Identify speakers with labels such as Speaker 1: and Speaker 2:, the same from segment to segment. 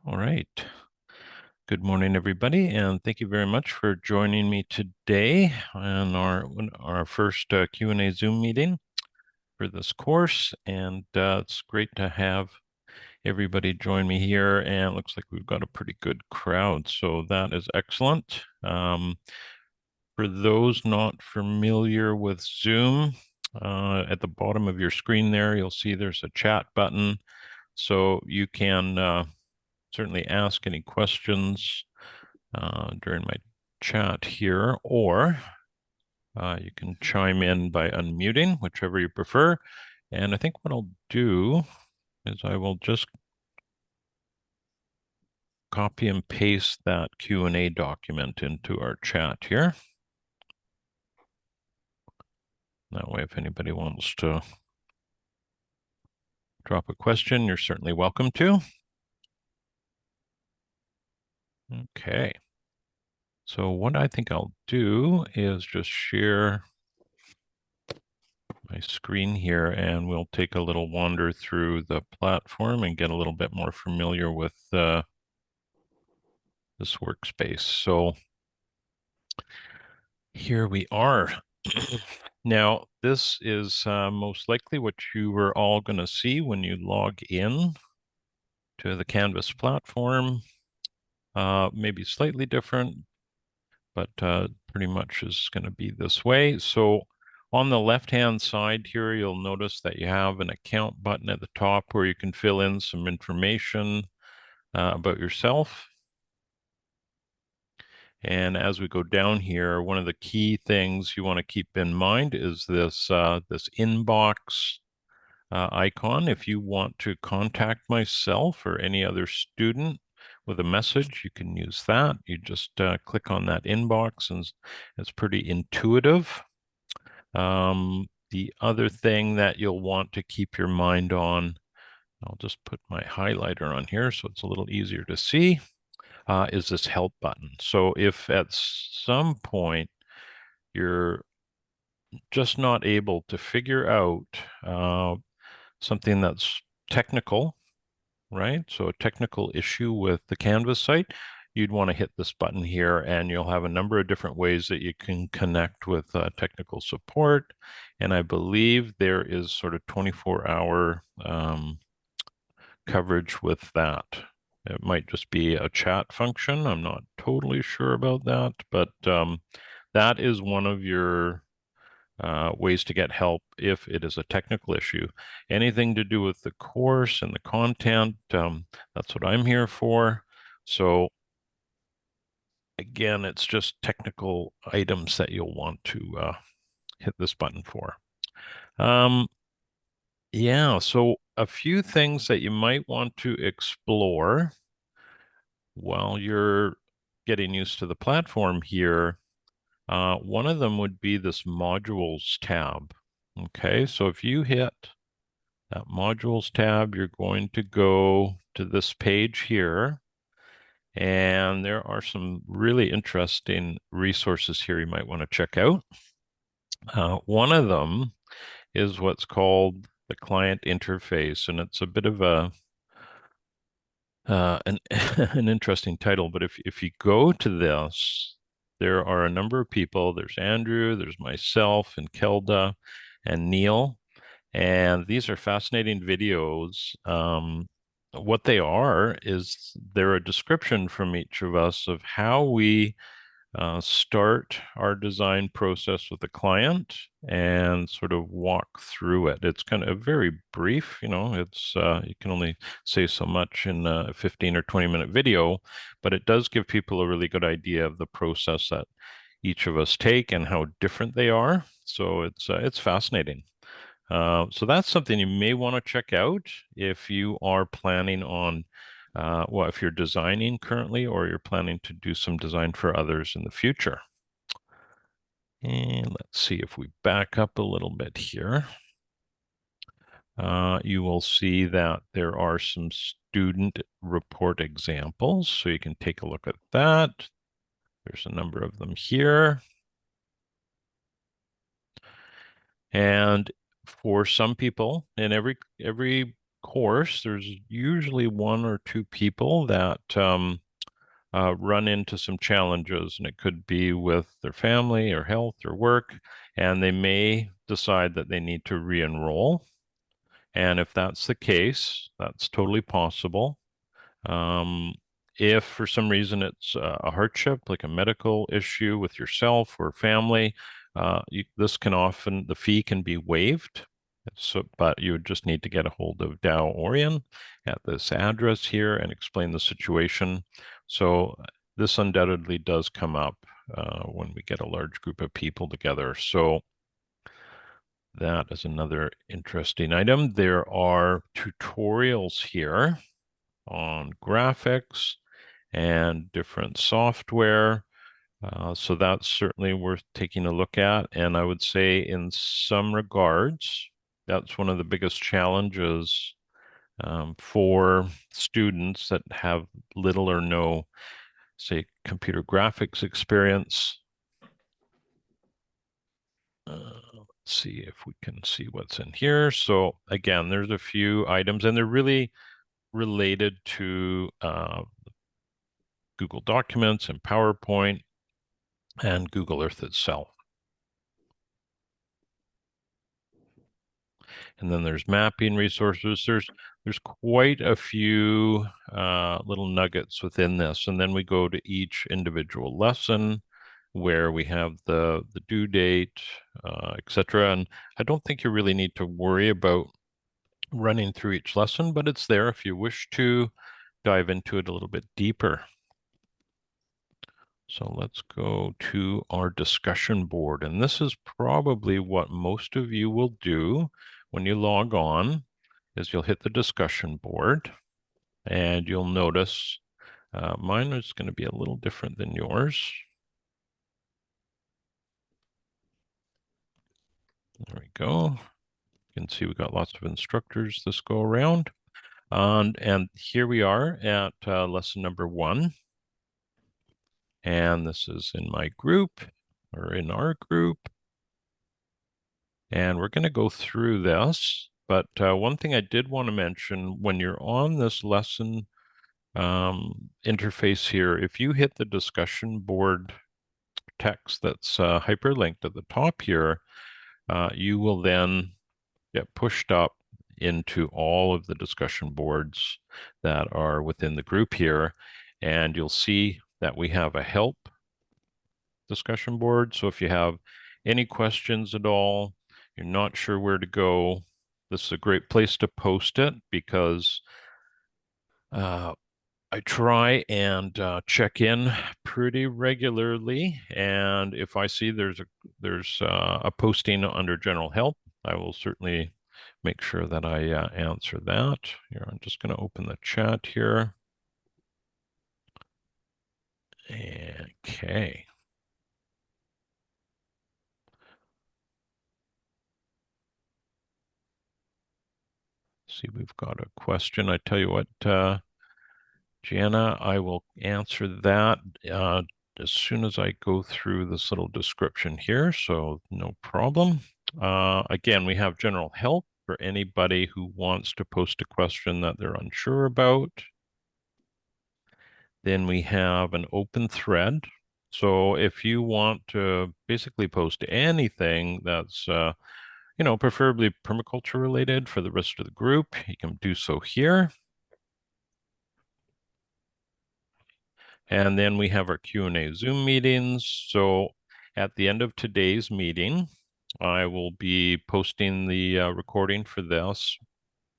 Speaker 1: All right. Good morning, everybody, and thank you very much for joining me today on our first Q&A Zoom meeting for this course. And it's great to have everybody join me here, and it looks like we've got a pretty good crowd, so that is excellent. For those not familiar with Zoom, at the bottom of your screen there, you'll see there's a chat button, so you can certainly ask any questions during my chat here, or you can chime in by unmuting, whichever you prefer. And I think what I'll do is I will just copy and paste that Q&A document into our chat here. That way, if anybody wants to drop a question, you're certainly welcome to. Okay. So what I think I'll do is just share my screen here, and we'll take a little wander through the platform and get a little bit more familiar with this workspace. So here we are. Now, this is most likely what you were all going to see when you log in to the Canvas platform. Maybe slightly different, but pretty much is going to be this way. So on the left-hand side here, you'll notice that you have an account button at the top where you can fill in some information about yourself. And as we go down here, one of the key things you want to keep in mind is this this inbox icon. If you want to contact myself or any other student with a message, you can use that. You just click on that inbox, and it's pretty intuitive. The other thing that you'll want to keep your mind on, I'll just put my highlighter on here so it's a little easier to see, is this help button. So if at some point you're just not able to figure out something that's technical, right? So a technical issue with the Canvas site, you'd want to hit this button here, and you'll have a number of different ways that you can connect with technical support. And I believe there is sort of 24-hour coverage with that. It might just be a chat function. I'm not totally sure about that, but that is one of your ways to get help if it is a technical issue. Anything to do with the course and the content, that's what I'm here for. So again, it's just technical items that you'll want to hit this button for. Yeah, so a few things that you might want to explore while you're getting used to the platform here. One of them would be this modules tab. Okay, so if you hit that modules tab, you're going to go to this page here, and there are some really interesting resources here you might want to check out. One of them is what's called the client interface, and it's a bit of an an interesting title, but if you go to this, there are a number of people. There's Andrew, there's myself, and Kelda, and Neil, and these are fascinating videos. What they are is they're a description from each of us of how we start our design process with the client and sort of walk through it. It's kind of very brief, it's you can only say so much in a 15 or 20-minute video, but it does give people a really good idea of the process that each of us take and how different they are. So it's fascinating. So that's something you may want to check out if you are planning on, well, if you're designing currently or you're planning to do some design for others in the future. And let's see if we back up a little bit here. You will see that there are some student report examples, so you can take a look at that. There's a number of them here. And for some people, and every course, there's usually one or two people that run into some challenges, and it could be with their family or health or work, and they may decide that they need to re-enroll. And if that's the case, that's totally possible. Um, if for some reason it's a hardship, like a medical issue with yourself or family, this can often, the fee can be waived. So, but you would just need to get a hold of Dow Orion at this address here and explain the situation. So this undoubtedly does come up when we get a large group of people together. So that is another interesting item. There are tutorials here on graphics and different software. So that's certainly worth taking a look at. And I would say in some regards, that's one of the biggest challenges for students that have little or no, say, computer graphics experience. Let's see if we can see what's in here. So again, there's a few items, and they're really related to Google Documents and PowerPoint and Google Earth itself. And then there's mapping resources. There's quite a few little nuggets within this. And then we go to each individual lesson where we have the due date, etc. And I don't think you really need to worry about running through each lesson, but it's there if you wish to dive into it a little bit deeper. So let's go to our discussion board. And this is probably what most of you will do when you log on, is you'll hit the discussion board and you'll notice mine is going to be a little different than yours. There we go. You can see we got lots of instructors this go around. And here we are at lesson number 1. And this is in my group, or in our group. And we're going to go through this. But one thing I did want to mention, when you're on this lesson interface here, if you hit the discussion board text that's hyperlinked at the top here, you will then get pushed up into all of the discussion boards that are within the group here. And you'll see that we have a help discussion board. So if you have any questions at all, you're not sure where to go, this is a great place to post it, because I try and check in pretty regularly, and if I see there's a posting under general help, I will certainly make sure that I answer that. Here, I'm just going to open the chat here. Okay. See, we've got a question. I tell you what, Jana, I will answer that as soon as I go through this little description here, so no problem. Again, we have general help for anybody who wants to post a question that they're unsure about. Then we have an open thread. So if you want to basically post anything that's preferably permaculture related for the rest of the group, you can do so here. And then we have our Q&A Zoom meetings. So at the end of today's meeting, I will be posting the recording for this.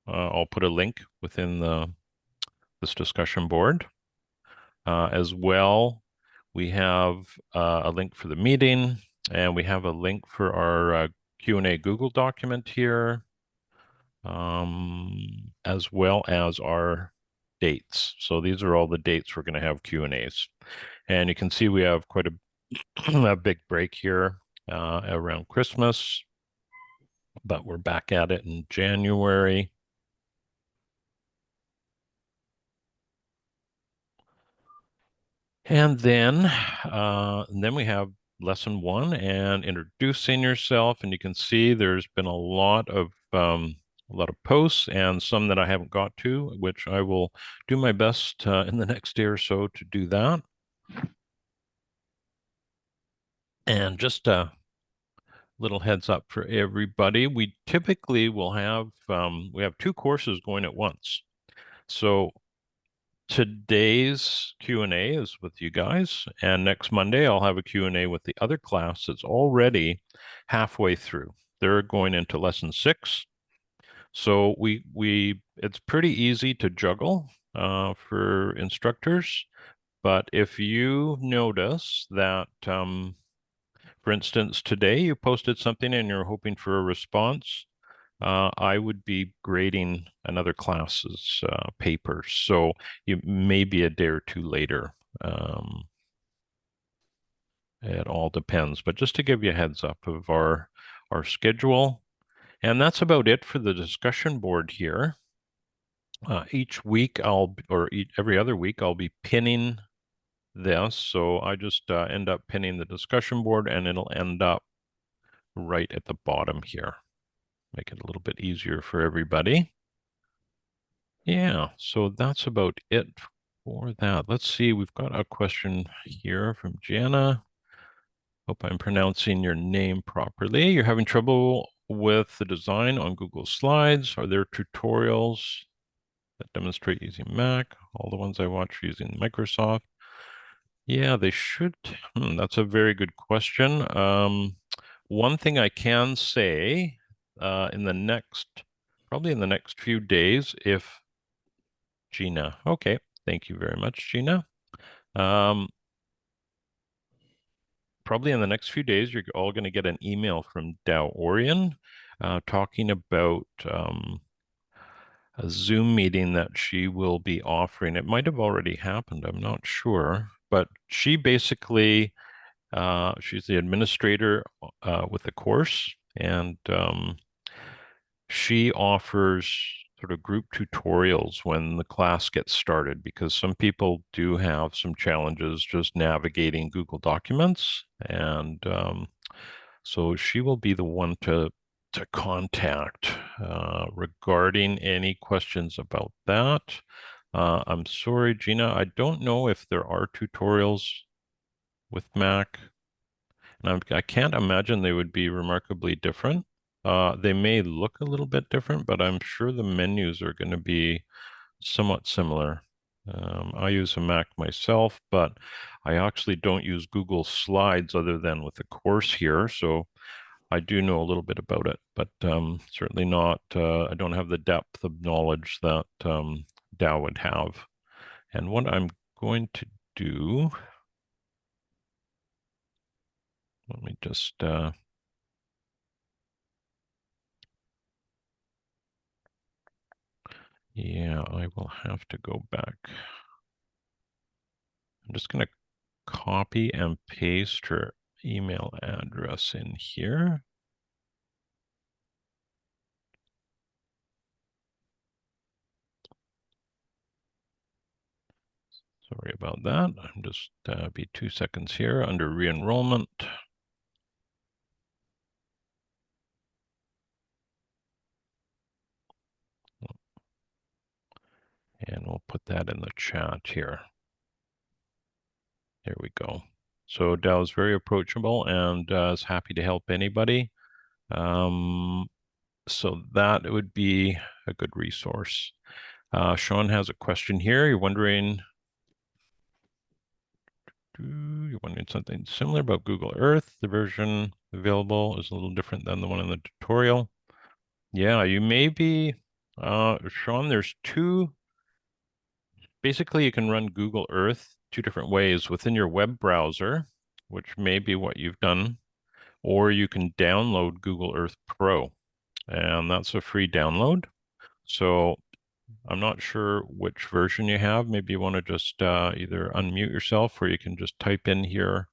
Speaker 1: I'll put a link within this discussion board. As well, we have a link for the meeting, and we have a link for our Q&A Google document here, as well as our dates. So these are all the dates we're going to have Q&As. And you can see we have quite a big break here around Christmas, but we're back at it in January. And then we have lesson 1 and introducing yourself. And you can see there's been a lot of a lot of posts and some that I haven't got to, which I will do my best in the next day or so to do that. And just a little heads up for everybody, we typically will have we have two courses going at once. So today's Q&A is with you guys, and next Monday I'll have a Q&A with the other class that's already halfway through. They're going into lesson 6. So it's pretty easy to juggle for instructors, but if you notice that, for instance, today you posted something and you're hoping for a response, I would be grading another class's papers, so you may be a day or two later. It all depends, but just to give you a heads up of our schedule. And that's about it for the discussion board here. Each week every other week I'll be pinning this. So I just end up pinning the discussion board and it'll end up right at the bottom here. Make it a little bit easier for everybody. Yeah, so that's about it for that. Let's see, we've got a question here from Jana. Hope I'm pronouncing your name properly. You're having trouble with the design on Google Slides. Are there tutorials that demonstrate using Mac? All the ones I watch are using Microsoft. Yeah, they should. That's a very good question. One thing I can say probably in the next few days, if Gina. Okay, thank you very much, Gina. Probably in the next few days, you're all going to get an email from Dow Orion talking about a Zoom meeting that she will be offering. It might have already happened, I'm not sure, but she basically, she's the administrator with the course, and she offers sort of group tutorials when the class gets started, because some people do have some challenges just navigating Google Documents. And so she will be the one to contact regarding any questions about that. I'm sorry, Gina, I don't know if there are tutorials with Mac. And I can't imagine they would be remarkably different. They may look a little bit different, but I'm sure the menus are going to be somewhat similar. I use a Mac myself, but I actually don't use Google Slides other than with the course here. So I do know a little bit about it, but certainly not, I don't have the depth of knowledge that Dow would have. And what I'm going to do, let me just yeah, I will have to go back. I'm just going to copy and paste her email address in here. Sorry about that. I'm just be 2 seconds here under re-enrollment. And we'll put that in the chat here. There we go. So Dow is very approachable and is happy to help anybody. So that would be a good resource. Sean has a question here. You're wondering something similar about Google Earth. The version available is a little different than the one in the tutorial. Yeah, you may be, Sean, there's two. Basically, you can run Google Earth two different ways within your web browser, which may be what you've done, or you can download Google Earth Pro, and that's a free download. So I'm not sure which version you have. Maybe you want to just either unmute yourself, or you can just type in here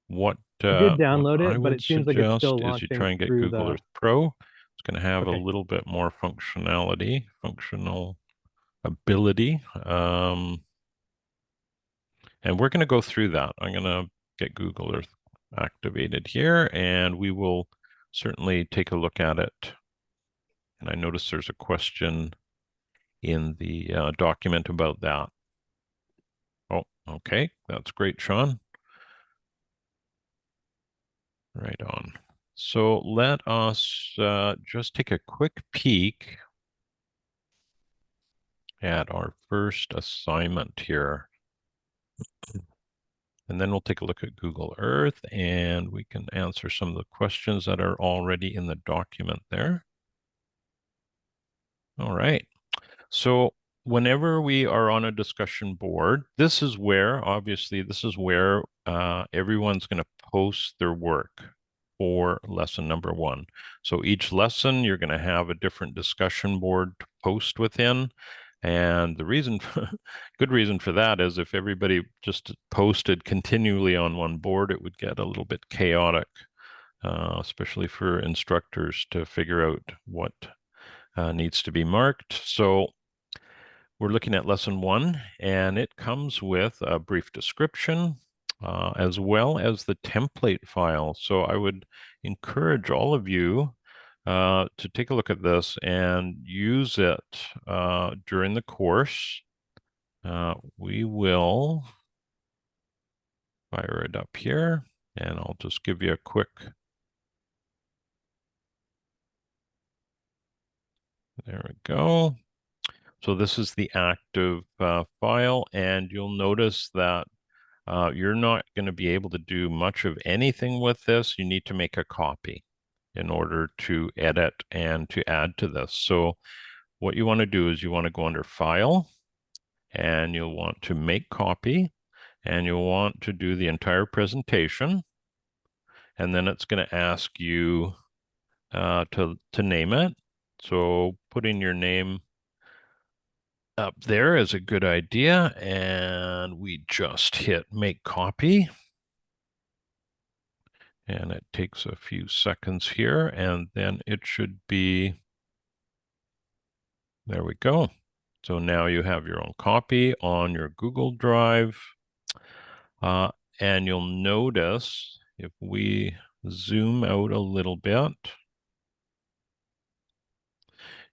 Speaker 1: what
Speaker 2: I did
Speaker 1: what
Speaker 2: download
Speaker 1: I
Speaker 2: it, but
Speaker 1: would
Speaker 2: it seems like it's
Speaker 1: suggest
Speaker 2: still
Speaker 1: is you
Speaker 2: launching
Speaker 1: try and get
Speaker 2: through
Speaker 1: Google
Speaker 2: the.
Speaker 1: Earth Pro. It's going to have a
Speaker 2: Okay.
Speaker 1: little bit more functional ability. And we're going to go through that. I'm going to get Google Earth activated here, and we will certainly take a look at it. And I notice there's a question in the document about that. Oh, okay, that's great, Sean. Right on. So let us just take a quick peek at our first assignment here. And then we'll take a look at Google Earth and we can answer some of the questions that are already in the document there. All right. So whenever we are on a discussion board, this is where everyone's going to post their work for lesson number 1. So each lesson, you're going to have a different discussion board to post within. And the reason, good reason for that is if everybody just posted continually on one board, it would get a little bit chaotic, especially for instructors to figure out what needs to be marked. So we're looking at lesson 1, and it comes with a brief description as well as the template file. So I would encourage all of you to take a look at this and use it during the course. We will fire it up here, and I'll just give you a quick. There we go. So this is the active file, and you'll notice that you're not going to be able to do much of anything with this. You need to make a copy in order to edit and to add to this. So what you want to do is you want to go under File, and you'll want to make copy, and you'll want to do the entire presentation. And then it's going to ask you to name it. So putting your name up there is a good idea, and we just hit make copy. And it takes a few seconds here, and then it should be, there we go. So now you have your own copy on your Google Drive. And you'll notice if we zoom out a little bit,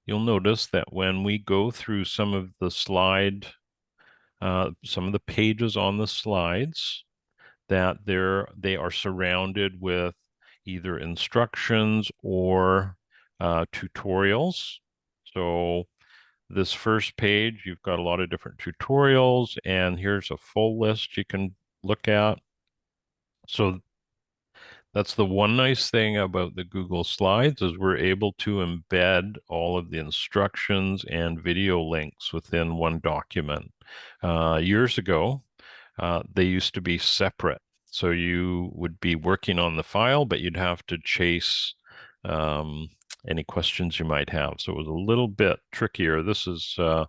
Speaker 1: you'll notice that when we go through some of the some of the pages on the slides, that they are surrounded with either instructions or tutorials. So this first page, you've got a lot of different tutorials, and here's a full list you can look at. So that's the one nice thing about the Google Slides is we're able to embed all of the instructions and video links within one document. Years ago, they used to be separate. So you would be working on the file, but you'd have to chase any questions you might have. So it was a little bit trickier. This is a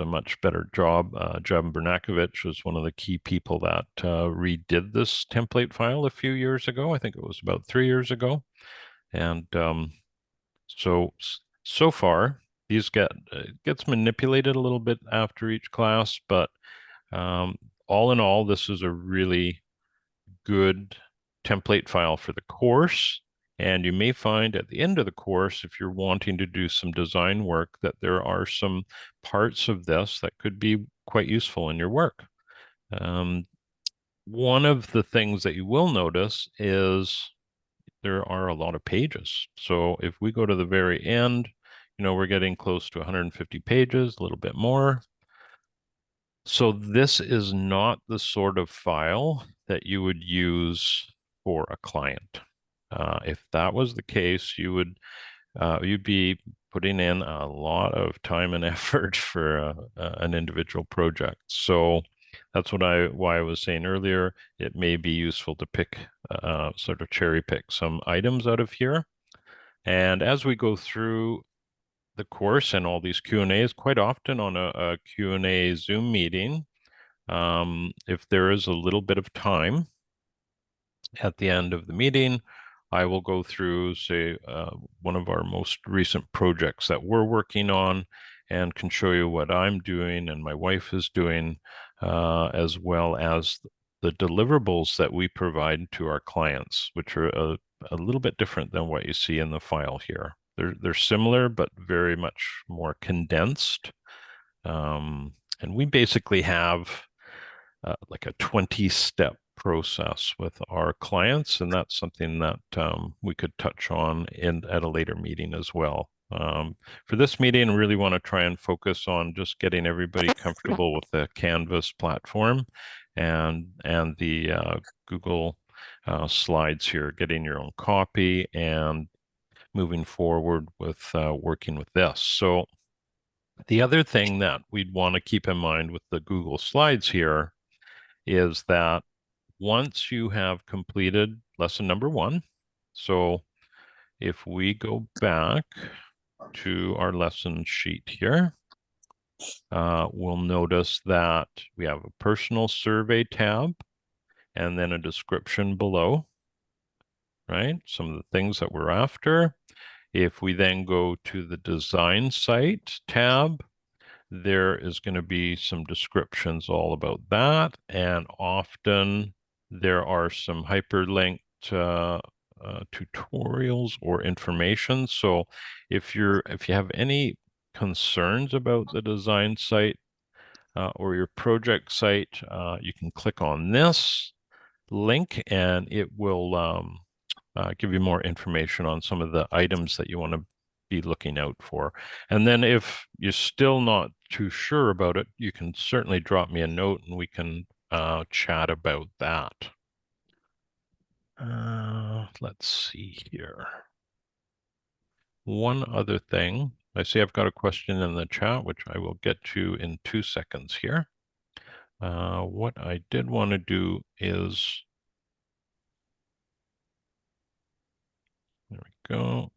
Speaker 1: much better job. Jan Bernakovich was one of the key people that redid this template file a few years ago. I think it was about 3 years ago. And so far, these gets manipulated a little bit after each class, but all in all, this is a really good template file for the course. And you may find at the end of the course, if you're wanting to do some design work, that there are some parts of this that could be quite useful in your work. One of the things that you will notice is there are a lot of pages. So if we go to the very end, we're getting close to 150 pages, a little bit more. So this is not the sort of file that you would use for a client. If that was the case, you'd be putting in a lot of time and effort for an individual project. So that's why I was saying earlier, it may be useful to pick sort of cherry pick some items out of here. And as we go through the course and all these Q&As, quite often on a Q&A Zoom meeting, if there is a little bit of time at the end of the meeting, I will go through, say, one of our most recent projects that we're working on and can show you what I'm doing and my wife is doing, as well as the deliverables that we provide to our clients, which are a little bit different than what you see in the file here. They're similar, but very much more condensed. And we basically have like a 20-step process with our clients, and that's something that we could touch on at a later meeting as well. For this meeting, I really want to try and focus on just getting everybody comfortable with the Canvas platform and the Google slides here, getting your own copy and moving forward with working with this. So the other thing that we'd want to keep in mind with the Google slides here is that once you have completed lesson number 1, so if we go back to our lesson sheet here, we'll notice that we have a personal survey tab and then a description below, right? Some of the things that we're after. If we then go to the design site tab, there is going to be some descriptions all about that. And often there are some hyperlinked tutorials or information. So if you have any concerns about the design site or your project site, you can click on this link and it will give you more information on some of the items that you want to be looking out for. And then if you're still not too sure about it, you can certainly drop me a note and we can chat about that. Let's see here. One other thing, I see I've got a question in the chat, which I will get to in 2 seconds here. What I did want to do is, there we go.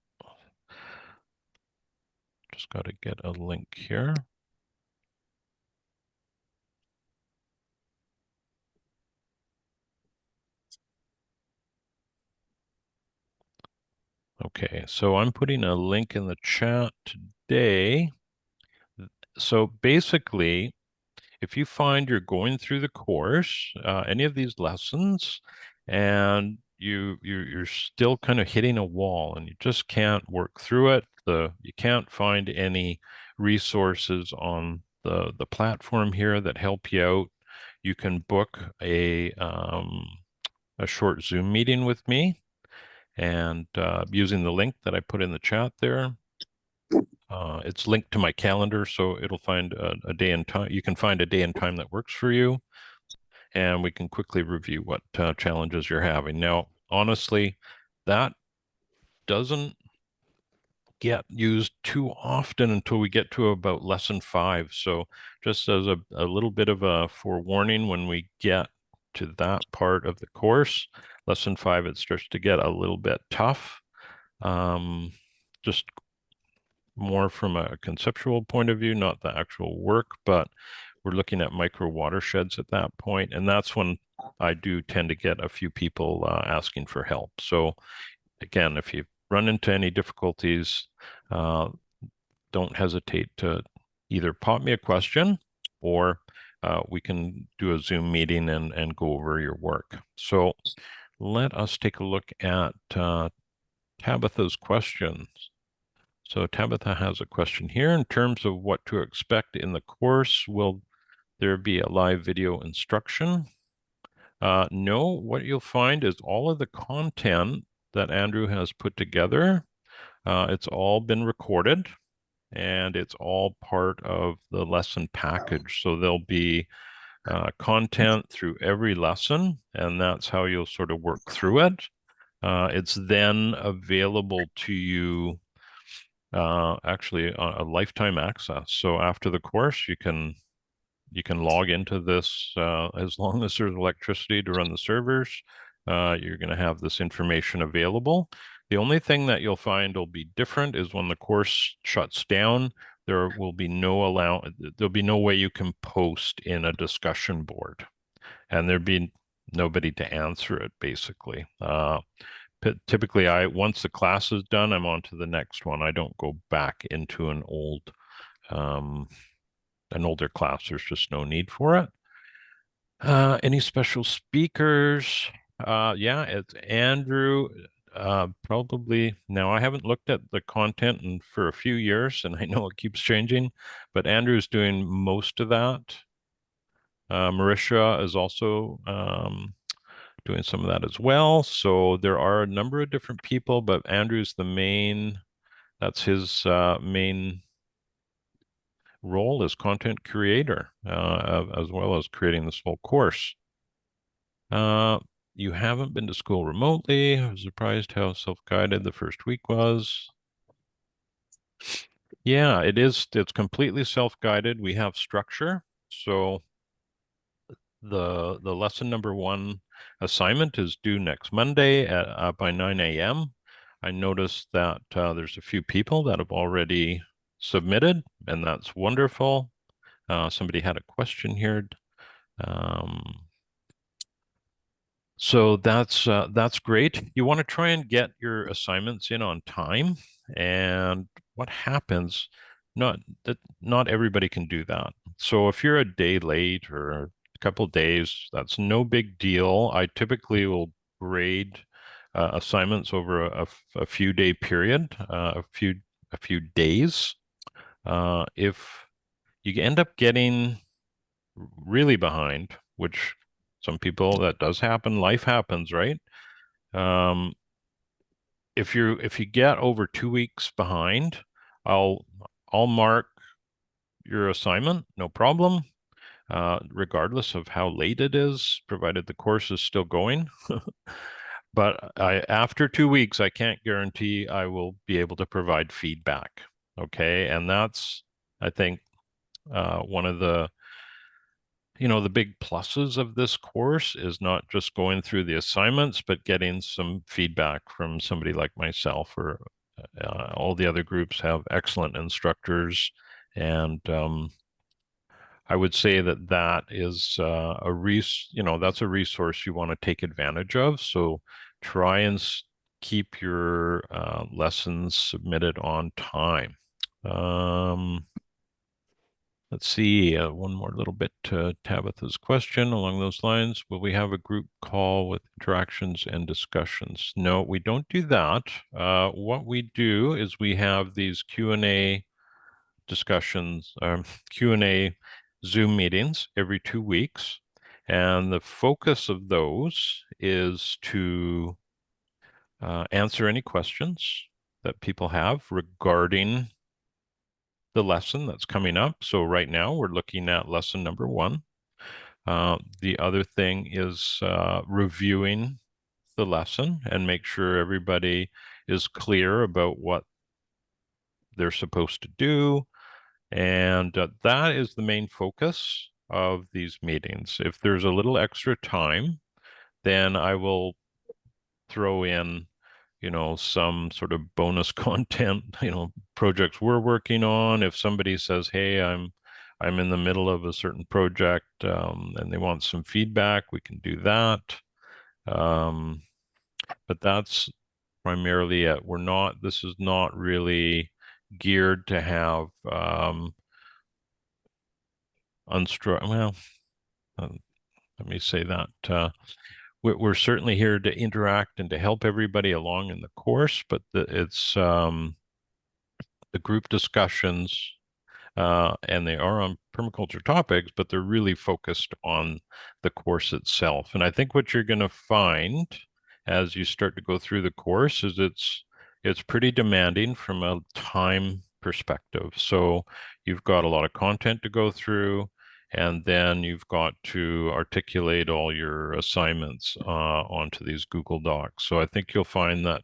Speaker 1: Just got to get a link here. Okay, so I'm putting a link in the chat today. So basically, if you find you're going through the course, any of these lessons, and you're still kind of hitting a wall and you just can't work through it, you can't find any resources on the platform here that help you out, you can book a short Zoom meeting with me. And using the link that I put in the chat there, it's linked to my calendar, so it'll find a day and time. You can find a day and time that works for you, and we can quickly review what challenges you're having. Now, honestly, that doesn't get used too often until we get to about lesson 5. So just as a little bit of a forewarning, when we get to that part of the course, lesson 5, it starts to get a little bit tough. Just more from a conceptual point of view, not the actual work, but we're looking at micro watersheds at that point, and that's when I do tend to get a few people asking for help. So again, if you run into any difficulties, don't hesitate to either pop me a question or we can do a Zoom meeting and go over your work. So let us take a look at Tabitha's questions. So Tabitha has a question here. In terms of what to expect in the course, will there be a live video instruction? No, what you'll find is all of the content that Andrew has put together, it's all been recorded and it's all part of the lesson package. So there'll be content through every lesson, and that's how you'll sort of work through it. It's then available to you actually a lifetime access. So after the course, you can log into this as long as there's electricity to run the servers. You're going to have this information available. The only thing that you'll find will be different is when the course shuts down, there'll be no way you can post in a discussion board, and there'd be nobody to answer it basically. Typically, once the class is done, I'm on to the next one. I don't go back into an older class. There's just no need for it. Any special speakers? Yeah, it's Andrew. Probably now. I haven't looked at the content for a few years, and I know it keeps changing, but Andrew's doing most of that. Marisha is also doing some of that as well. So there are a number of different people, but Andrew's the main, that's his main role as content creator, as well as creating this whole course. You haven't been to school remotely. I was surprised how self-guided the first week was. Yeah, it is. It's completely self-guided. We have structure. So the lesson number 1 assignment is due next Monday at by 9 a.m. I noticed that there's a few people that have already submitted, and that's wonderful. Somebody had a question here. Um, so that's great. You want to try and get your assignments in on time. And what happens, not everybody can do that. So if you're a day late or a couple days, that's no big deal. I typically will grade assignments over a few day period, a few days. If you end up getting really behind, which some people that does happen, life happens, right? Um, if you get over 2 weeks behind, I'll I'll mark your assignment, no problem, regardless of how late it is, provided the course is still going. But after 2 weeks, I can't guarantee I will be able to provide feedback. Okay, and that's, I think, one of the big pluses of this course is not just going through the assignments, but getting some feedback from somebody like myself, or all the other groups have excellent instructors. And I would say that is that's a resource you want to take advantage of. So try and keep your lessons submitted on time. Let's see, one more little bit to Tabitha's question along those lines. Will we have a group call with interactions and discussions? No, we don't do that. What we do is we have these Q&A discussions, Q&A Zoom meetings every 2 weeks. And the focus of those is to answer any questions that people have regarding the lesson that's coming up. So right now we're looking at lesson number 1. The other thing is reviewing the lesson and make sure everybody is clear about what they're supposed to do. And that is the main focus of these meetings. If there's a little extra time, then I will throw in some sort of bonus content, projects we're working on. If somebody says, hey, I'm in the middle of a certain project, and they want some feedback, we can do that. But that's primarily it. This is not really geared to have well, let me say that. We're certainly here to interact and to help everybody along in the course, but it's the group discussions, and they are on permaculture topics, but they're really focused on the course itself. And I think what you're going to find as you start to go through the course is it's pretty demanding from a time perspective. So you've got a lot of content to go through, and then you've got to articulate all your assignments onto these Google Docs. So I think you'll find that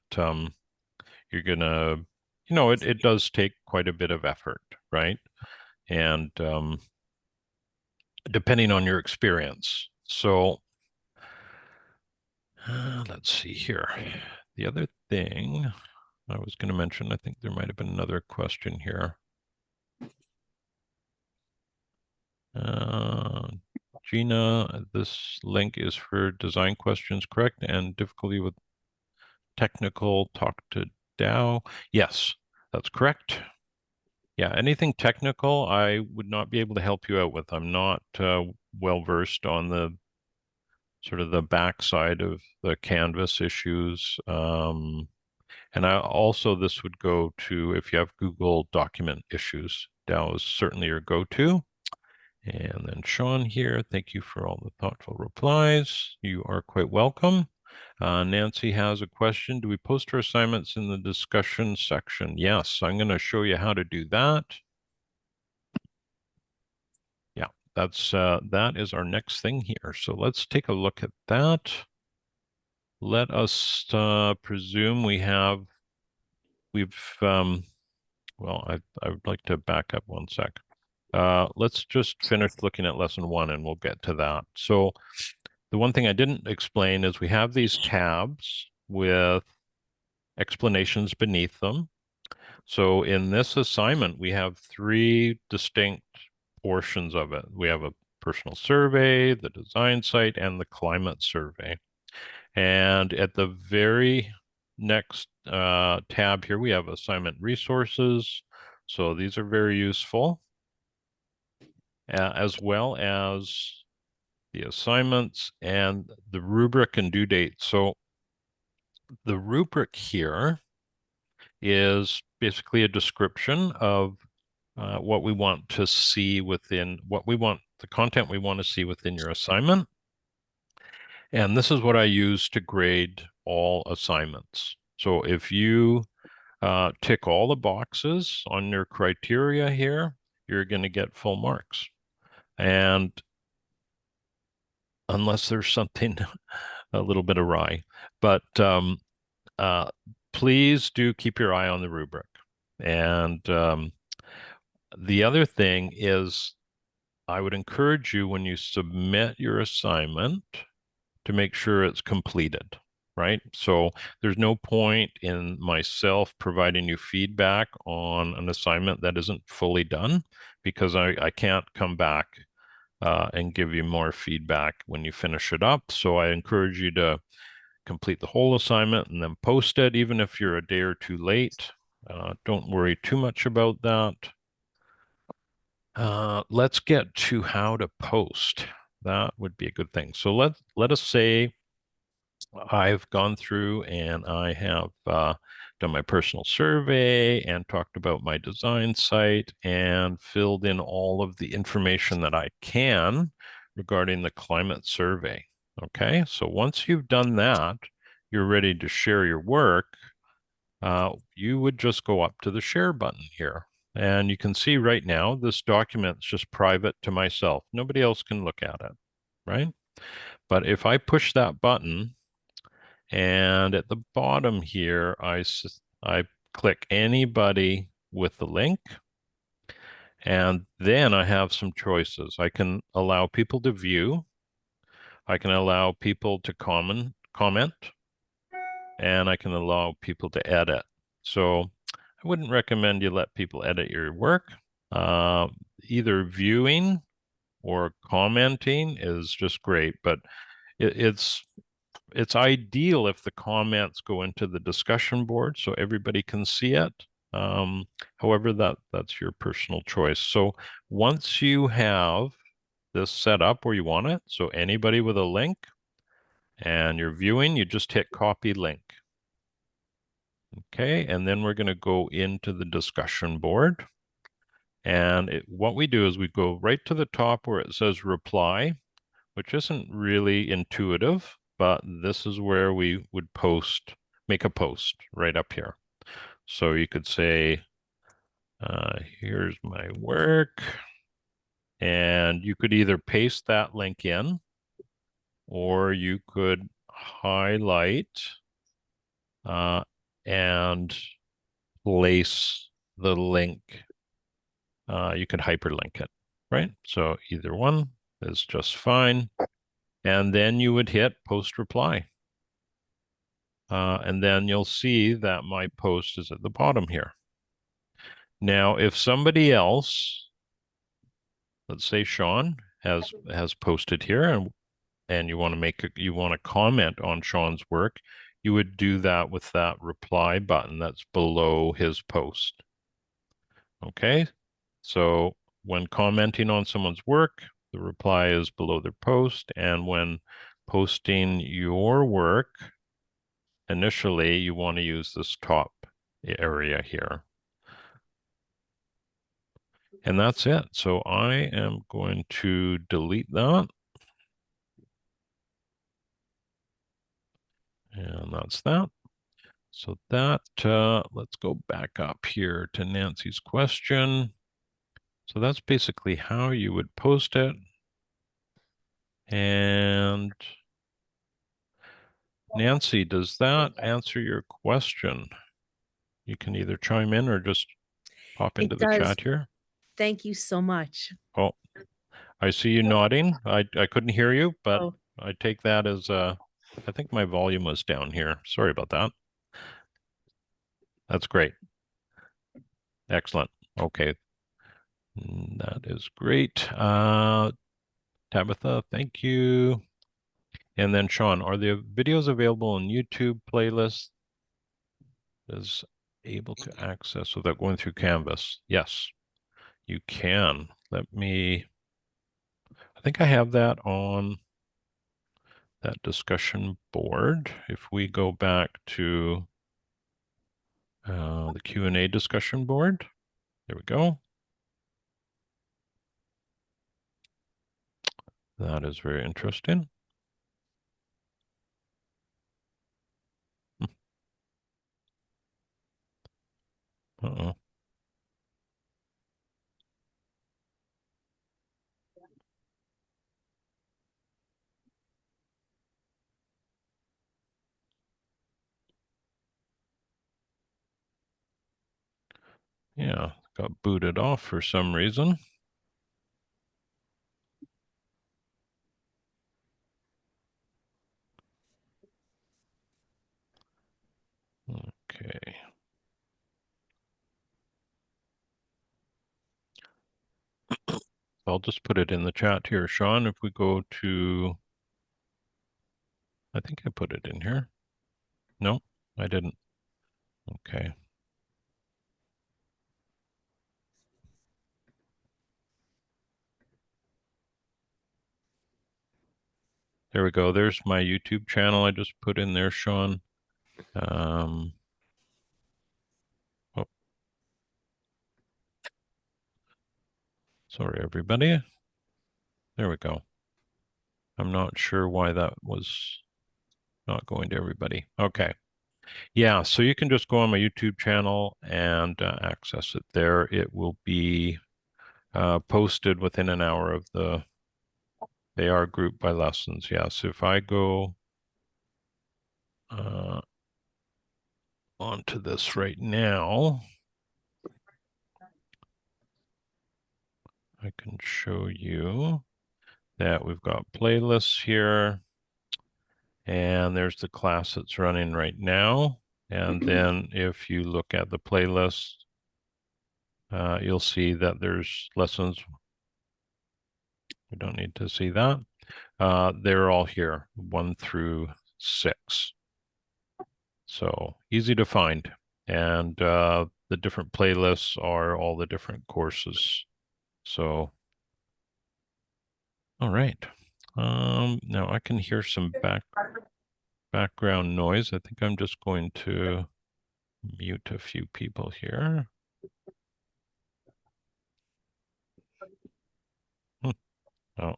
Speaker 1: you're gonna, it does take quite a bit of effort, right? And depending on your experience. So let's see here. The other thing I was going to mention, I think there might have been another question here. Gina, this link is for design questions, correct? And difficulty with technical, talk to Dow. Yes, that's correct. Yeah, anything technical, I would not be able to help you out with. I'm not well versed on sort of the backside of the Canvas issues. And this would go to if you have Google document issues. Dow is certainly your go-to. And then Sean here, thank you for all the thoughtful replies. You are quite welcome. Nancy has a question. Do we post our assignments in the discussion section? Yes, I'm going to show you how to do that. Yeah, that is our next thing here. So let's take a look at that. Let us presume we've well, I would like to back up one sec. Let's just finish looking at lesson 1 and we'll get to that. So the one thing I didn't explain is we have these tabs with explanations beneath them. So in this assignment, we have 3 distinct portions of it. We have a personal survey, the design site, and the climate survey. And at the very next tab here, we have assignment resources. So these are very useful, as well as the assignments and the rubric and due date. So the rubric here is basically a description of what we want to see within the content we want to see within your assignment. And this is what I use to grade all assignments. So if you tick all the boxes on your criteria here, you're going to get full marks. And unless there's something a little bit awry, but please do keep your eye on the rubric. And the other thing is, I would encourage you when you submit your assignment to make sure it's completed, right? So there's no point in myself providing you feedback on an assignment that isn't fully done, because I can't come back and give you more feedback when you finish it up. So I encourage you to complete the whole assignment and then post it, even if you're a day or two late. Don't worry too much about that. Let's get to how to post. That would be a good thing. So let us say I've gone through and I have done my personal survey and talked about my design site and filled in all of the information that I can regarding the climate survey. Okay, so once you've done that, you're ready to share your work. You would just go up to the share button here. And you can see right now, this document's just private to myself. Nobody else can look at it, right? But if I push that button, and at the bottom here, I click anybody with the link, and then I have some choices. I can allow people to view, I can allow people to comment, and I can allow people to edit. So I wouldn't recommend you let people edit your work. Either viewing or commenting is just great, but it's ideal if the comments go into the discussion board so everybody can see it. However, that's your personal choice. So once you have this set up where you want it, so anybody with a link and you're viewing, you just hit copy link. Okay, and then we're going to go into the discussion board. And what we do is we go right to the top where it says reply, which isn't really intuitive, but this is where we would make a post right up here. So you could say, here's my work, and you could either paste that link in, or you could highlight and place the link. You could hyperlink it, right? So either one is just fine. And then you would hit post reply. And then you'll see that my post is at the bottom here. Now, if somebody else, let's say Sean has posted here, and you want to comment on Sean's work, you would do that with that reply button that's below his post. Okay, so when commenting on someone's work, the reply is below their post, and when posting your work, initially you want to use this top area here. And that's it. So I am going to delete that. And that's that. So that, let's go back up here to Nancy's question. So that's basically how you would post it. And Nancy, does that answer your question? You can either chime in or just pop into
Speaker 2: It
Speaker 1: the
Speaker 2: does.
Speaker 1: chat here.
Speaker 2: Thank you so much.
Speaker 1: Oh, I see you nodding. I couldn't hear you, but
Speaker 2: Oh,
Speaker 1: I take that as I think my volume was down here. Sorry about that. That's great. Excellent. Okay. That is great. Tabitha, thank you. And then Sean, are the videos available on YouTube playlist? Is able to access without going through Canvas? Yes, you can. I think I have that on that discussion board. If we go back to the Q&A discussion board, there we go. That is very interesting. Uh-oh. Yeah, got booted off for some reason. Okay. I'll just put it in the chat here, Sean. If we go to, I think I put it in here. No, I didn't. Okay. There we go. There's my YouTube channel I just put in there, Sean. Oh. Sorry, everybody. There we go. I'm not sure why that was not going to everybody. Okay. Yeah, so you can just go on my YouTube channel and access it there. It will be posted within an hour of they are grouped by lessons. Yes, if I go onto this right now, I can show you that we've got playlists here, and there's the class that's running right now. And then if you look at the playlist, you'll see that there's lessons. We don't need to see that. They're all here, 1 through 6. So easy to find. And the different playlists are all the different courses. So, all right. Now I can hear some background noise. I think I'm just going to mute a few people here. Oh,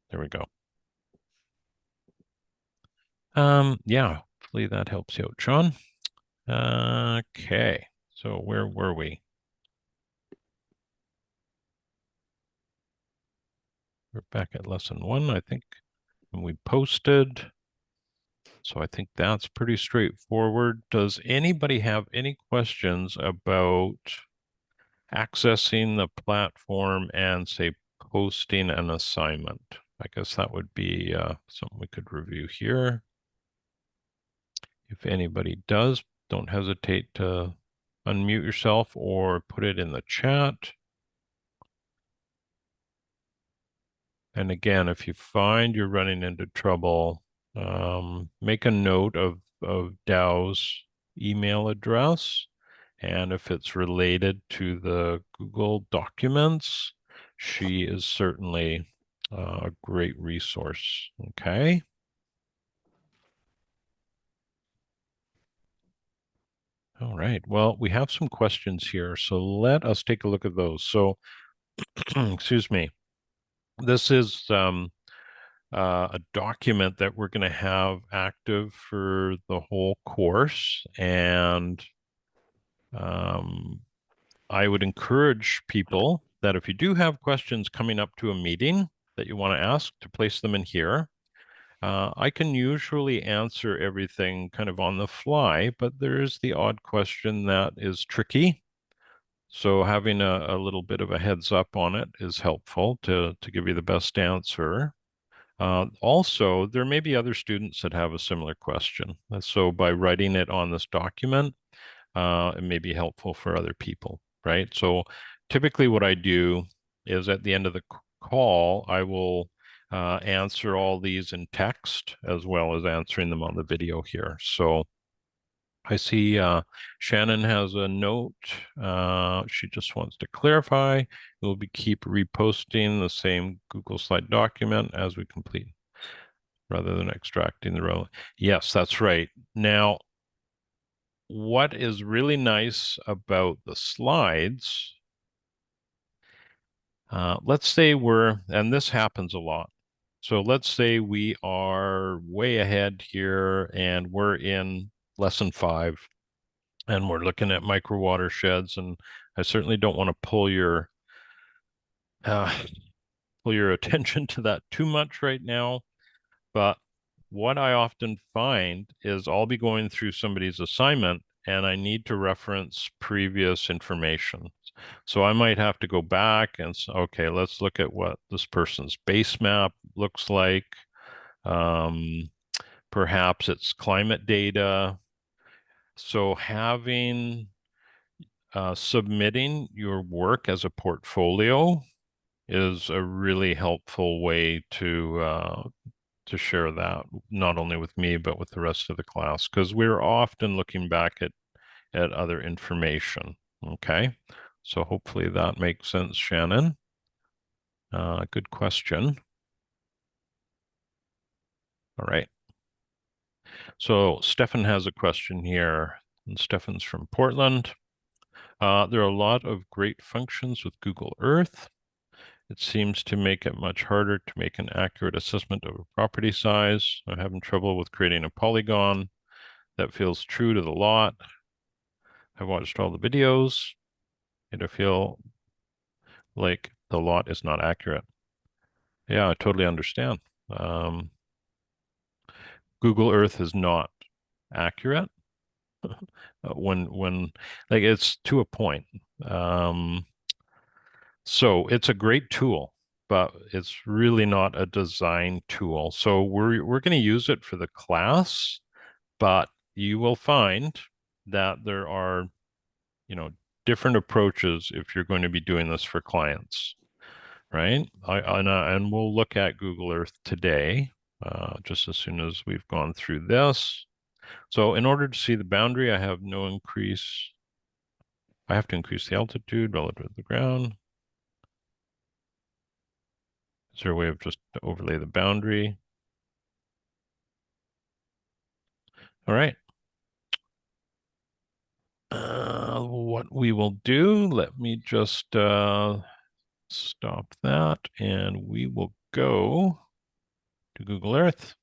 Speaker 1: there we go. Yeah, hopefully that helps you out, Sean. Okay, so where were we? We're back at lesson 1, I think, and we posted. So I think that's pretty straightforward. Does anybody have any questions about accessing the platform and, say, posting an assignment? I guess that would be something we could review here. If anybody does, don't hesitate to unmute yourself or put it in the chat. And again, if you find you're running into trouble, make a note of Dow's email address. And if it's related to the Google documents, she is certainly a great resource. Okay. All right. Well, we have some questions here, so let us take a look at those. So, excuse me. This is a document that we're going to have active for the whole course, and um, I would encourage people that if you do have questions coming up to a meeting that you want to ask, to place them in here. I can usually answer everything kind of on the fly, but there is the odd question that is tricky. So having a little bit of a heads up on it is helpful to give you the best answer. Also, there may be other students that have a similar question. So by writing it on this document, it may be helpful for other people, right? So typically what I do is at the end of the call, I will answer all these in text as well as answering them on the video here. So I see Shannon has a note. She just wants to clarify. We'll keep reposting the same Google Slide document as we complete rather than extracting the row. Yes, that's right. Now, what is really nice about the slides, let's say and this happens a lot. So let's say we are way ahead here and we're in lesson 5 and we're looking at micro watersheds, and I certainly don't want to uh, pull your attention to that too much right now. But what I often find is I'll be going through somebody's assignment and I need to reference previous information. So I might have to go back and say, okay, let's look at what this person's base map looks like. Um, Perhaps it's climate data. So submitting your work as a portfolio is a really helpful way to share that, not only with me, but with the rest of the class, because we're often looking back at other information. Okay. So hopefully that makes sense, Shannon. Good question. All right. So Stefan has a question here, and Stefan's from Portland. There are a lot of great functions with Google Earth. It seems to make it much harder to make an accurate assessment of a property size. I'm having trouble with creating a polygon that feels true to the lot. I've watched all the videos and I feel like the lot is not accurate. Yeah, I totally understand. Um, Google Earth is not accurate when like it's to a point. Um, so it's a great tool, but it's really not a design tool. So we're going to use it for the class, but you will find that there are, different approaches if you're going to be doing this for clients, right? And we'll look at Google Earth today, just as soon as we've gone through this. So in order to see the boundary, I have to increase the altitude relative to the ground. Is there a way of just to overlay the boundary? All right. What we will do, let me just stop that, and we will go to Google Earth.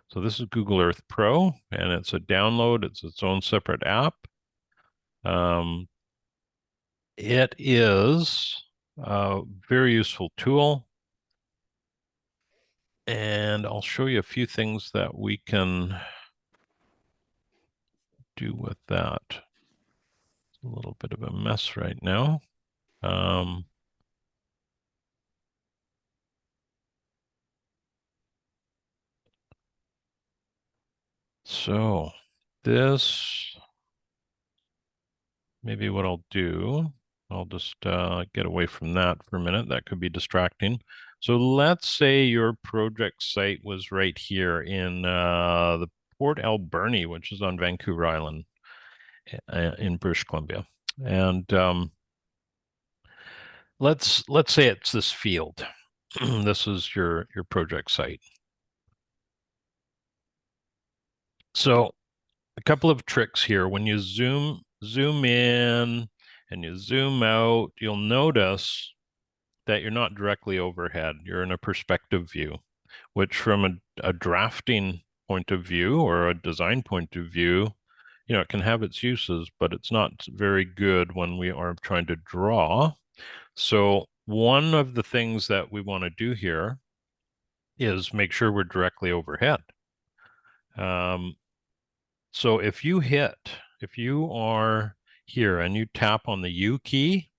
Speaker 1: So this is Google Earth Pro, and it's a download. It's its own separate app. It is a very useful tool, and I'll show you a few things that we can do with that. It's a little bit of a mess right now. So this, maybe what I'll do, I'll just get away from that for a minute. That could be distracting. So let's say your project site was right here in the Port Alberni, which is on Vancouver Island in British Columbia. And let's say it's this field. This is your project site. So a couple of tricks here. When you zoom in and you zoom out, you'll notice that you're not directly overhead. You're in a perspective view, which from a drafting point of view or a design point of view, it can have its uses, but it's not very good when we are trying to draw. So one of the things that we want to do here is make sure we're directly overhead. Um, so if you are here and you tap on the U key,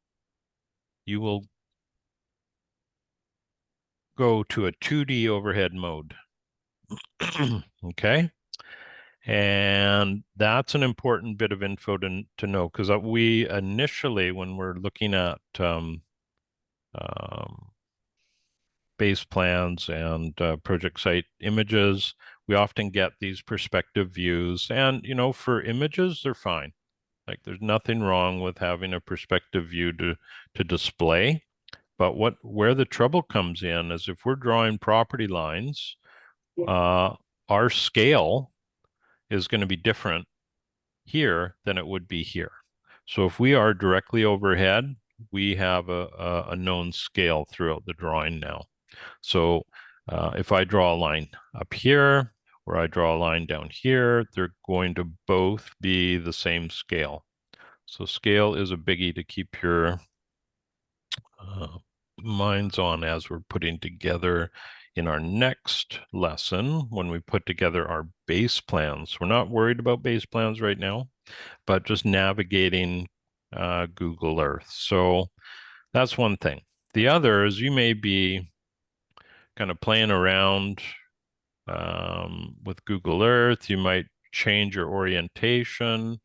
Speaker 1: you will go to a 2D overhead mode. Okay. And that's an important bit of info to know, because we initially, when we're looking at um, base plans and project site images, we often get these perspective views. And, for images, they're fine. Like there's nothing wrong with having a perspective view to display. But where the trouble comes in is if we're drawing property lines, uh, our scale is going to be different here than it would be here. So if we are directly overhead, we have a known scale throughout the drawing now. So if I draw a line up here or I draw a line down here, they're going to both be the same scale. So scale is a biggie to keep your minds on as we're putting together in our next lesson when we put together our base plans. We're not worried about base plans right now, but just navigating Google Earth. So that's one thing. The other is you may be kind of playing around with Google Earth. You might change your orientation.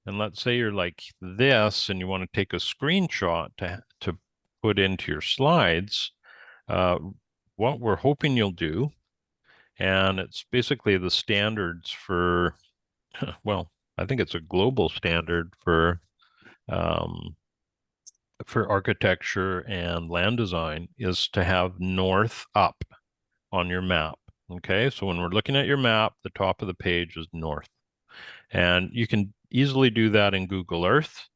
Speaker 1: And let's say you're like this and you want to take a screenshot to put into your slides. Uh, what we're hoping you'll do, and it's basically the standards for, well, I think it's a global standard for architecture and land design, is to have north up on your map. Okay, so when we're looking at your map, the top of the page is north. And you can easily do that in Google Earth.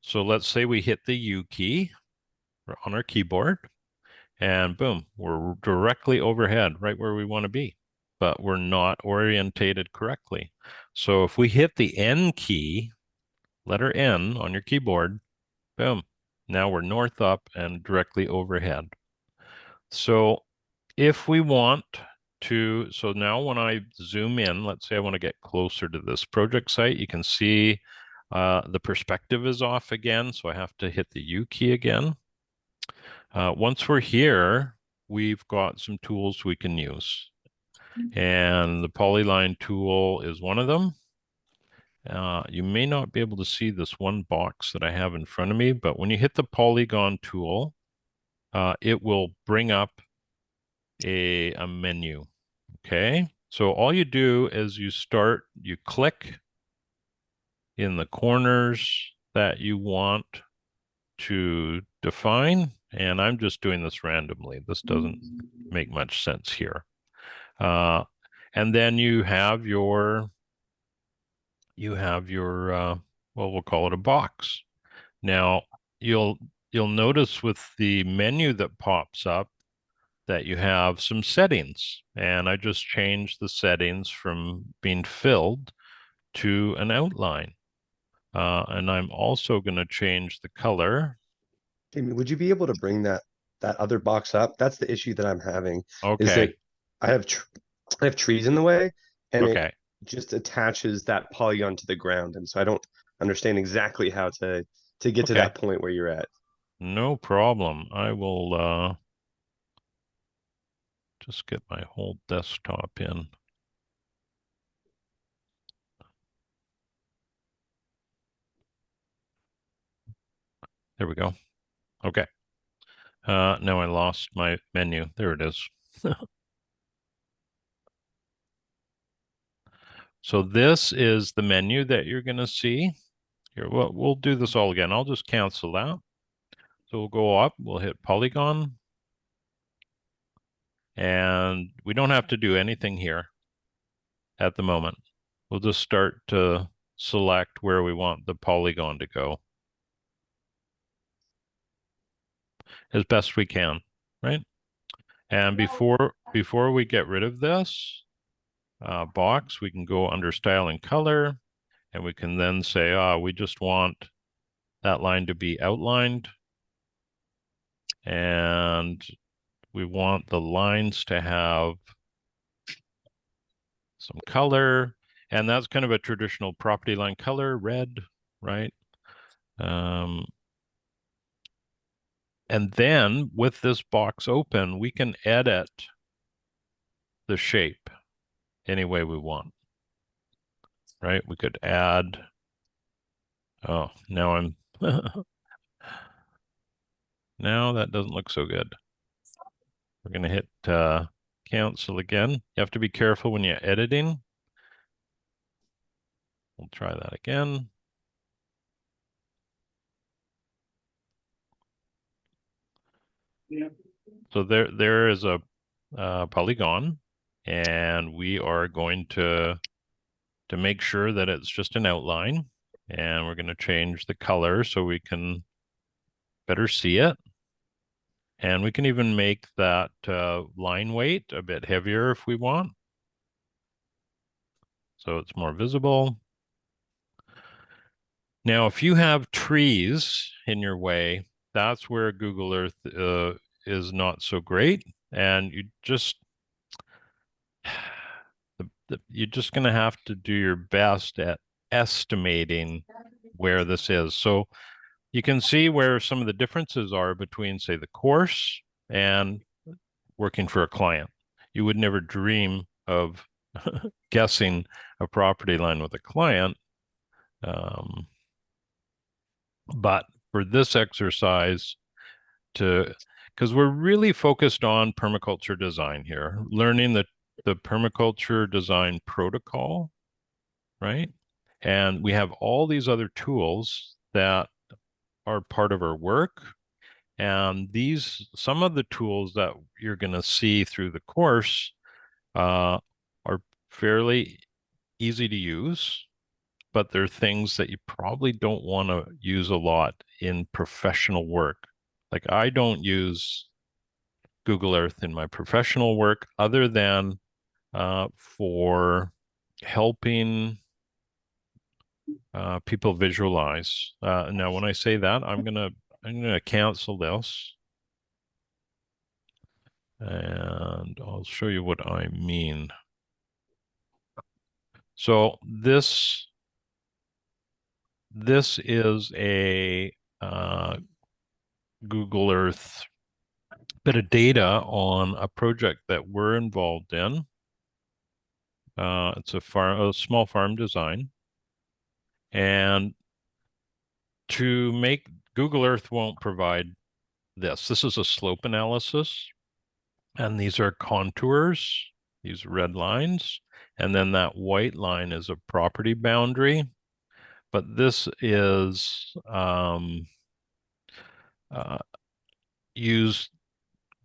Speaker 1: So let's say we hit the U key on our keyboard, and boom, we're directly overhead, right where we want to be, but we're not orientated correctly. So if we hit the N key, letter N on your keyboard, boom, now we're north up and directly overhead. So if we want so now when I zoom in, let's say I want to get closer to this project site, you can see the perspective is off again, so I have to hit the U key again. Once we're here, we've got some tools we can use. And the polyline tool is one of them. You may not be able to see this one box that I have in front of me, but when you hit the polygon tool, it will bring up a menu. Okay, so all you do is you click in the corners that you want to define, and I'm just doing this randomly. This doesn't make much sense here. And then you have your well, we'll call it a box. Now you'll notice with the menu that pops up that you have some settings, and I just changed the settings from being filled to an outline. And I'm also going to change the color.
Speaker 3: Amy, would you be able to bring that other box up? That's the issue that I'm having, is that
Speaker 1: Okay.
Speaker 3: I have tr I have trees in the way, and it
Speaker 1: Okay.
Speaker 3: just attaches that polygon to the ground, and so I don't understand exactly how to get to
Speaker 1: Okay.
Speaker 3: that point where you're at.
Speaker 1: No problem. I will just get my whole desktop in. There we go. Okay. Now I lost my menu. There it is. So this is the menu that you're going to see. Here, we'll do this all again. I'll just cancel that. So we'll go up, we'll hit polygon. And we don't have to do anything here at the moment. We'll just start to select where we want the polygon to go as best we can, right? And before we get rid of this box, we can go under style and color, and we can then say, we just want that line to be outlined, and we want the lines to have some color, and that's kind of a traditional property line color, red, right? And then with this box open, we can edit the shape any way we want, right? We could add, oh, now I'm, now that doesn't look so good. We're going to hit cancel again. You have to be careful when you're editing. We'll try that again. Yeah. So there is a polygon, and we are going to make sure that it's just an outline, and we're going to change the color so we can better see it. And we can even make that line weight a bit heavier if we want, so it's more visible. Now, if you have trees in your way, that's where Google Earth is not so great, and you just you're just going to have to do your best at estimating where this is. So you can see where some of the differences are between, say, the course and working for a client. You would never dream of guessing a property line with a client. But for this exercise, because we're really focused on permaculture design here, learning the permaculture design protocol, right? And we have all these other tools that are part of our work. And some of the tools that you're going to see through the course are fairly easy to use, but they're things that you probably don't want to use a lot in professional work. Like, I don't use Google Earth in my professional work other than for helping people visualize. Now, when I say that, I'm gonna cancel this, and I'll show you what I mean. So this is a Google Earth bit of data on a project that we're involved in. It's a small farm design, and to make Google Earth won't provide this. This is a slope analysis, and these are contours, these red lines, and then that white line is a property boundary. But this is used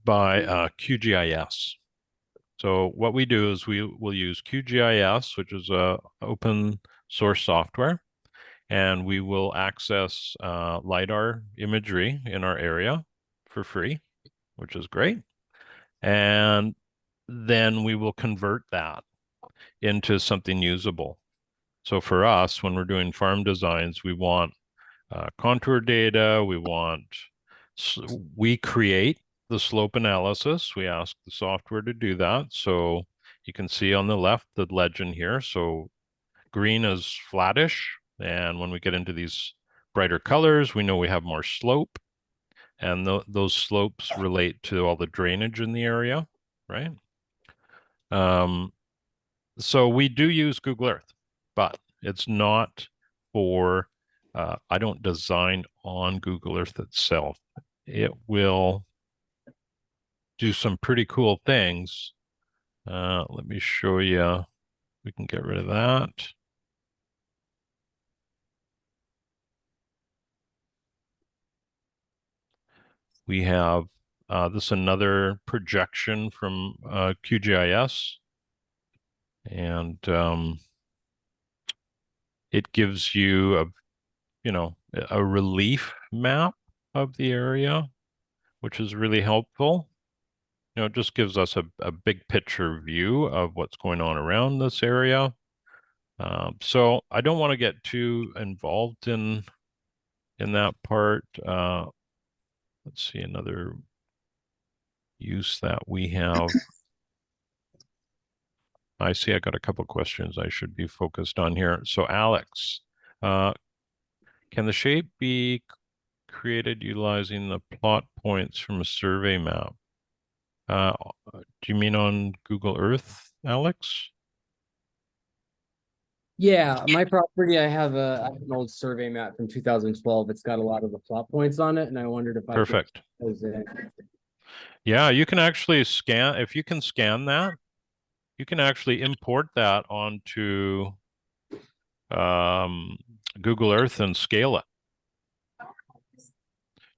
Speaker 1: by QGIS. So what we do is we will use QGIS, which is a open source software, and we will access LiDAR imagery in our area for free, which is great. And then we will convert that into something usable. So for us, when we're doing farm designs, we want contour data, we create the slope analysis. We ask the software to do that. So you can see on the left the legend here. So green is flattish, and when we get into these brighter colors, we know we have more slope, and those slopes relate to all the drainage in the area, right? So we do use Google Earth, but it's not for, I don't design on Google Earth itself. It will do some pretty cool things. Let me show you. We can get rid of that. We have this is another projection from QGIS, and it gives you a relief map of the area, which is really helpful. It just gives us a big picture view of what's going on around this area. So I don't want to get too involved in that part. Let's see, another use that we have. I see I got a couple questions I should be focused on here. So Alex, can the shape be created utilizing the plot points from a survey map? Do you mean on Google Earth, Alex?
Speaker 4: Yeah, my property, I have an old survey map from 2012. It's got a lot of the plot points on it, and I wondered if I could
Speaker 1: Perfect.
Speaker 4: those in.
Speaker 1: Yeah, you can actually scan, if you can scan that, you can actually import that onto Google Earth and scale it.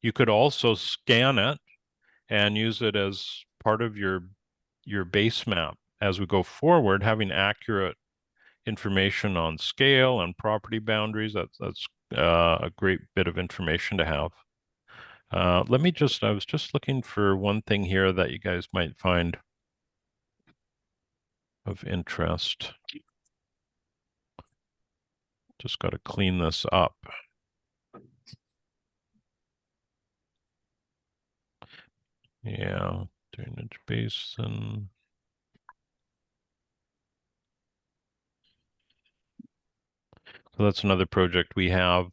Speaker 1: You could also scan it and use it as part of your base map as we go forward, having accurate information on scale and property boundaries. That's a great bit of information to have. I was just looking for one thing here that you guys might find of interest. Just got to clean this up. Yeah, drainage basin. So that's another project we have.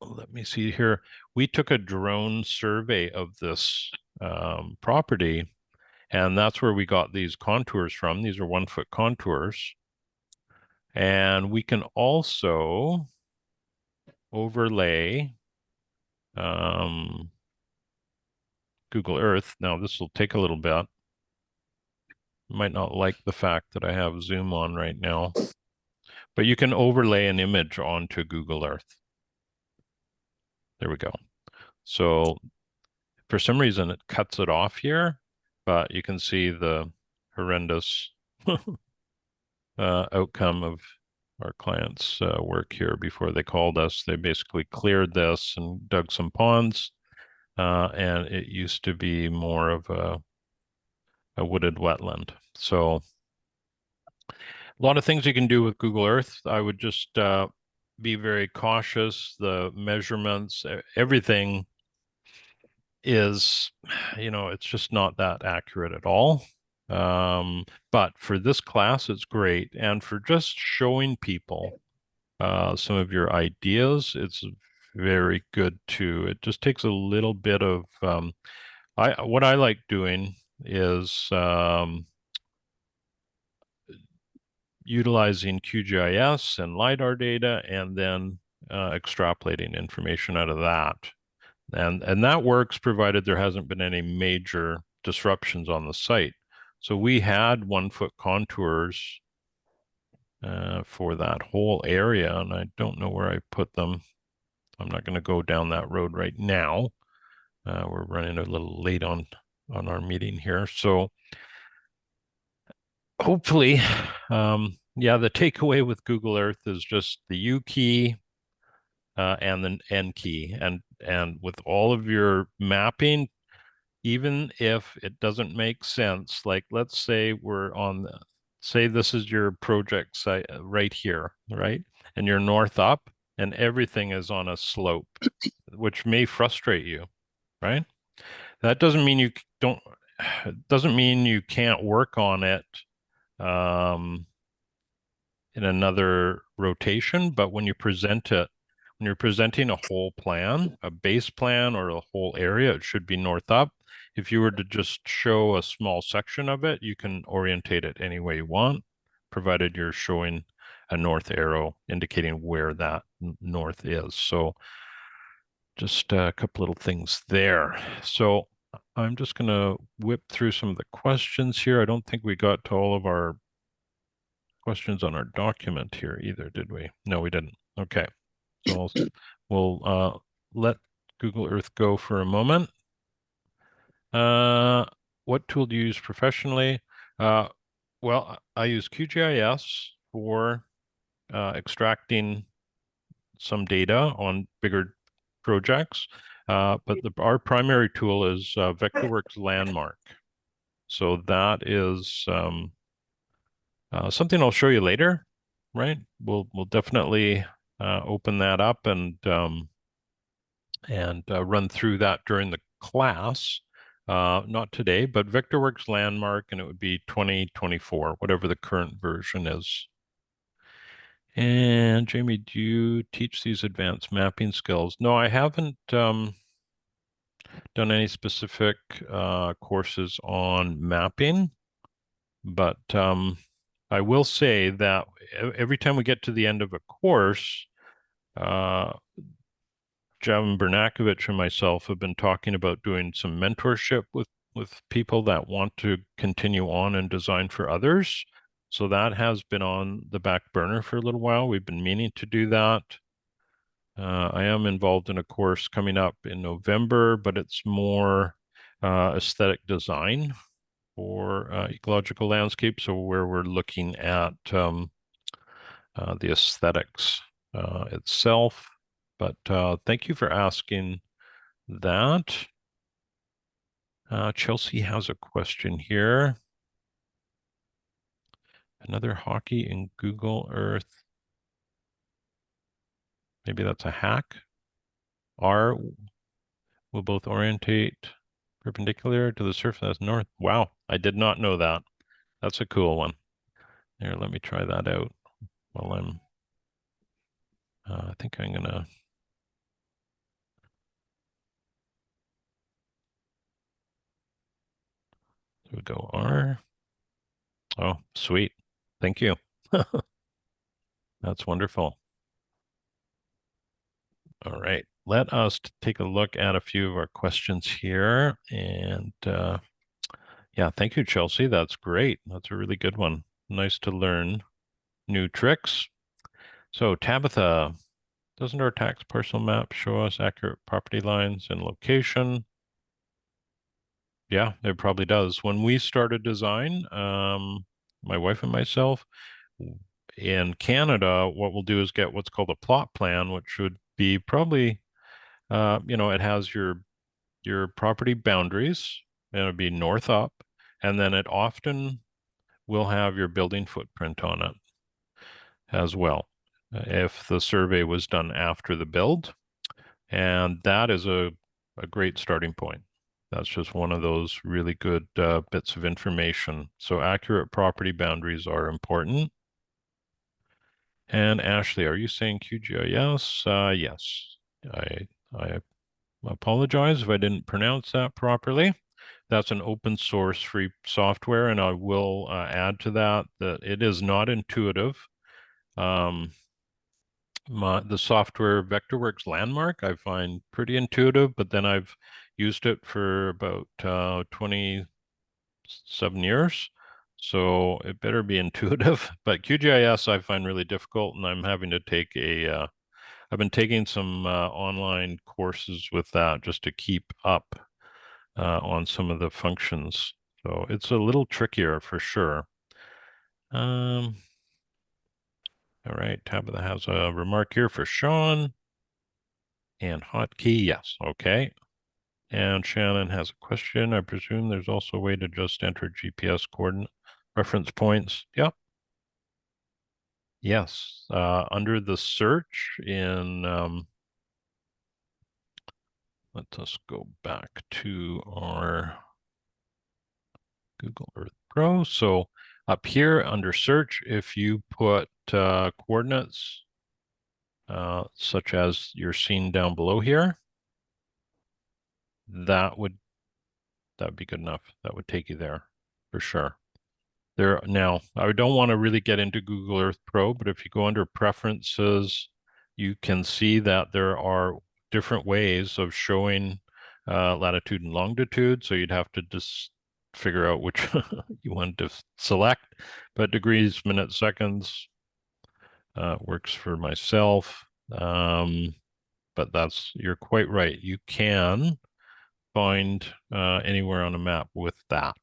Speaker 1: Let me see here. We took a drone survey of this property, and that's where we got these contours from. These are 1-foot contours. And we can also overlay Google Earth. Now, this will take a little bit. You might not like the fact that I have Zoom on right now, but you can overlay an image onto Google Earth. There we go. So for some reason, it cuts it off here, but you can see the horrendous outcome of our clients' work here before they called us. They basically cleared this and dug some ponds, and it used to be more of a wooded wetland. So a lot of things you can do with Google Earth. I would just be very cautious. The measurements, everything is, it's just not that accurate at all. But for this class, it's great. And for just showing people some of your ideas, it's very good too. It just takes a little bit of, what I like doing is utilizing QGIS and LiDAR data and then extrapolating information out of that. And that works provided there hasn't been any major disruptions on the site. So we had 1-foot contours for that whole area, and I don't know where I put them. I'm not going to go down that road right now. We're running a little late on our meeting here. So hopefully, yeah, the takeaway with Google Earth is just the U key and the N key. And with all of your mapping, even if it doesn't make sense, like let's say say this is your project site right here, right? And you're north up and everything is on a slope, which may frustrate you, right? That doesn't mean doesn't mean you can't work on it in another rotation, but when you're presenting a whole plan, a base plan or a whole area, it should be north up. If you were to just show a small section of it, you can orientate it any way you want, provided you're showing a north arrow indicating where that north is. So just a couple little things there. So I'm just going to whip through some of the questions here. I don't think we got to all of our questions on our document here either, did we? No, we didn't. Okay. So we'll let Google Earth Go for a moment. What tool do you use professionally? Well, I use QGIS for extracting some data on bigger projects, but our primary tool is Vectorworks Landmark. So that is something I'll show you later, right? We'll definitely open that up and run through that during the class. Not today, but Vectorworks Landmark, and it would be 2024, whatever the current version is. And Jamie, do you teach these advanced mapping skills? No, I haven't done any specific courses on mapping, but I will say that every time we get to the end of a course, Javin Bernakovich and myself have been talking about doing some mentorship with people that want to continue on and design for others. So that has been on the back burner for a little while. We've been meaning to do that. I am involved in a course coming up in November, but it's more aesthetic design for ecological landscape. So where we're looking at the aesthetics itself. But thank you for asking that. Chelsea has a question here. Another hockey in Google Earth. Maybe that's a hack. R will both orientate perpendicular to the surface as north. Wow, I did not know that. That's a cool one. Here, let me try that out while I'm, I think I'm gonna, there we go, R. Oh, sweet. Thank you. That's wonderful. All right, let us take a look at a few of our questions here. And yeah, thank you, Chelsea. That's great. That's a really good one. Nice to learn new tricks. So Tabitha, doesn't our tax parcel map show us accurate property lines and location? Yeah, it probably does. When we started design, my wife and myself, in Canada, what we'll do is get what's called a plot plan, which would be probably, it has your property boundaries, and it'll be north up, and then it often will have your building footprint on it as well, if the survey was done after the build. And that is a great starting point. That's just one of those really good bits of information. So accurate property boundaries are important. And Ashley, are you saying QGIS? Yes. I apologize if I didn't pronounce that properly. That's an open source free software, and I will add to that it is not intuitive. The software Vectorworks Landmark I find pretty intuitive, but then I've used it for about 27 years, so it better be intuitive. But QGIS I find really difficult, and I'm having to take I've been taking some online courses with that just to keep up on some of the functions. So it's a little trickier for sure. All right, Tabitha has a remark here for Sean. And hotkey, yes, okay. And Shannon has a question. I presume there's also a way to just enter GPS coordinate reference points. Yep. Yes, under the search in, let us go back to our Google Earth Pro. So up here under search, if you put coordinates, such as you're seeing down below here, that would be good enough. That would take you there for sure. Now, I don't want to really get into Google Earth Pro, but if you go under preferences, you can see that there are different ways of showing latitude and longitude. So you'd have to just figure out which you want to select. But degrees, minutes, seconds works for myself. But but you're quite right. You can find anywhere on a map with that.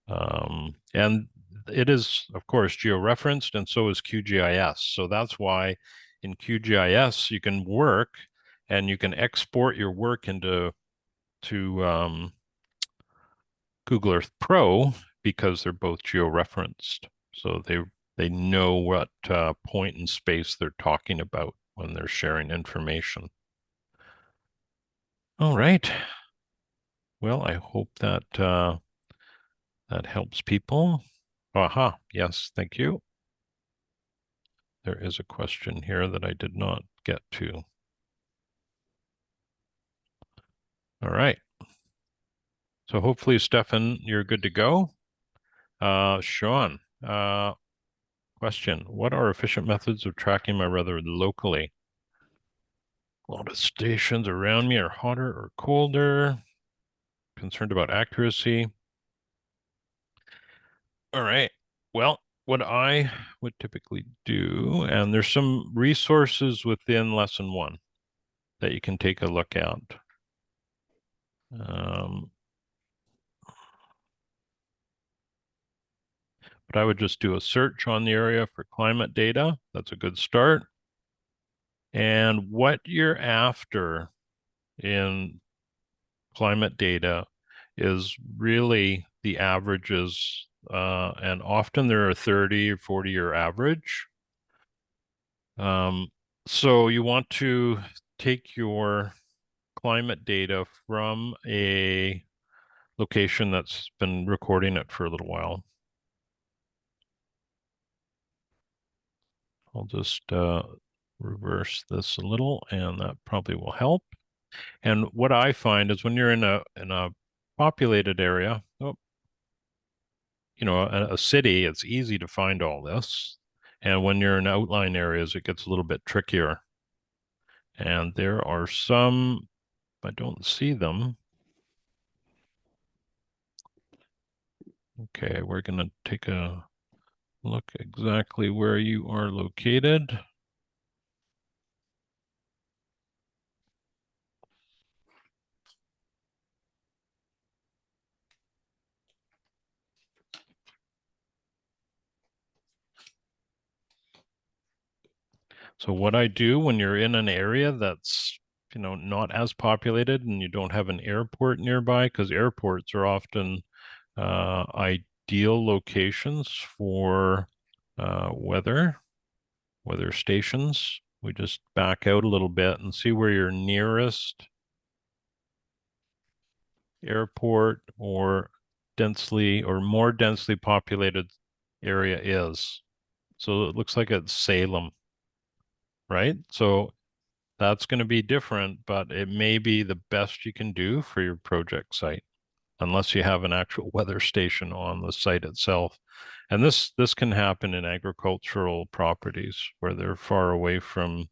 Speaker 1: And it is, of course, georeferenced, and so is QGIS. So that's why in QGIS you can work and you can export your work into Google Earth Pro because they're both georeferenced. So they know what point in space they're talking about when they're sharing information. All right. Well, I hope that that helps people. Aha, yes, thank you. There is a question here that I did not get to. All right. So hopefully, Stefan, you're good to go. Sean, question. What are efficient methods of tracking my weather locally? A lot of stations around me are hotter or colder. Concerned about accuracy. All right. Well, what I would typically do, and there's some resources within lesson 1 that you can take a look at. But I would just do a search on the area for climate data. That's a good start. And what you're after in climate data is really the averages, and often there are 30 or 40-year average. So you want to take your climate data from a location that's been recording it for a little while. I'll just reverse this a little, and that probably will help. And what I find is when you're in a populated area, a city, it's easy to find all this. And when you're in outlying areas, it gets a little bit trickier. And there are some, I don't see them. Okay, we're going to take a look exactly where you are located. So what I do when you're in an area that's, not as populated and you don't have an airport nearby, because airports are often ideal locations for weather stations. We just back out a little bit and see where your nearest airport or more densely populated area is. So it looks like it's Salem, right? So that's going to be different, but it may be the best you can do for your project site, unless you have an actual weather station on the site itself. And this can happen in agricultural properties where they're far away from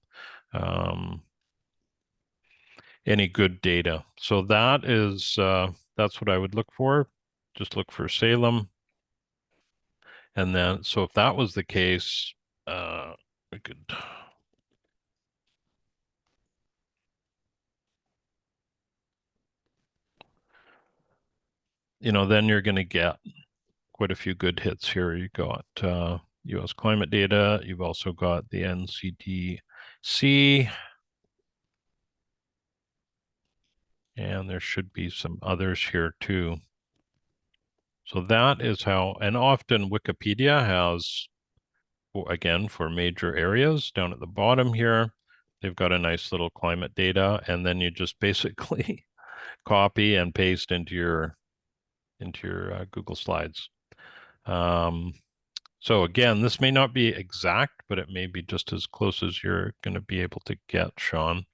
Speaker 1: any good data. So that's what I would look for. Just look for Salem. And then, so if that was the case, we could, then you're going to get quite a few good hits here. You got US climate data. You've also got the NCDC. And there should be some others here too. So that is how, and often Wikipedia has, again, for major areas down at the bottom here, they've got a nice little climate data, and then you just basically copy and paste into your Google Slides. So again, this may not be exact, but it may be just as close as you're going to be able to get, Sean.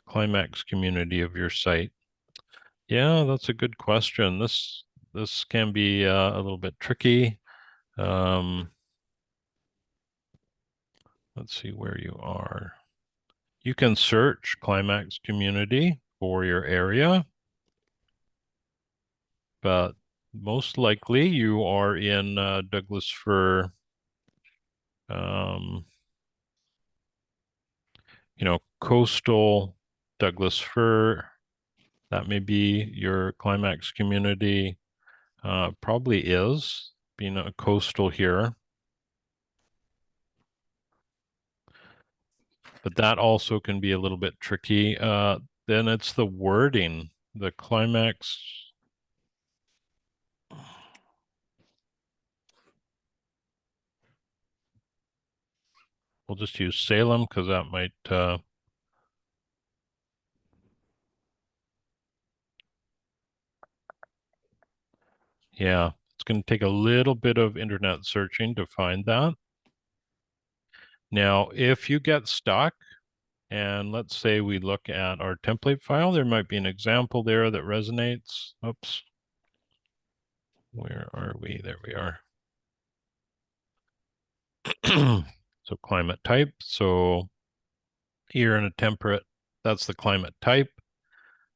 Speaker 1: Climax community of your site. Yeah, that's a good question. This can be a little bit tricky. Let's see where you are. You can search Climax community for your area, but most likely you are in Douglas fir coastal Douglas fir, that may be your climax community. Probably is, being a coastal here. But that also can be a little bit tricky. Then it's the wording, the climax. We'll just use Salem because that might, yeah, it's going to take a little bit of internet searching to find that. Now, if you get stuck, and let's say we look at our template file, there might be an example there that resonates. Oops. Where are we? There we are. So climate type. So here in a temperate, that's the climate type.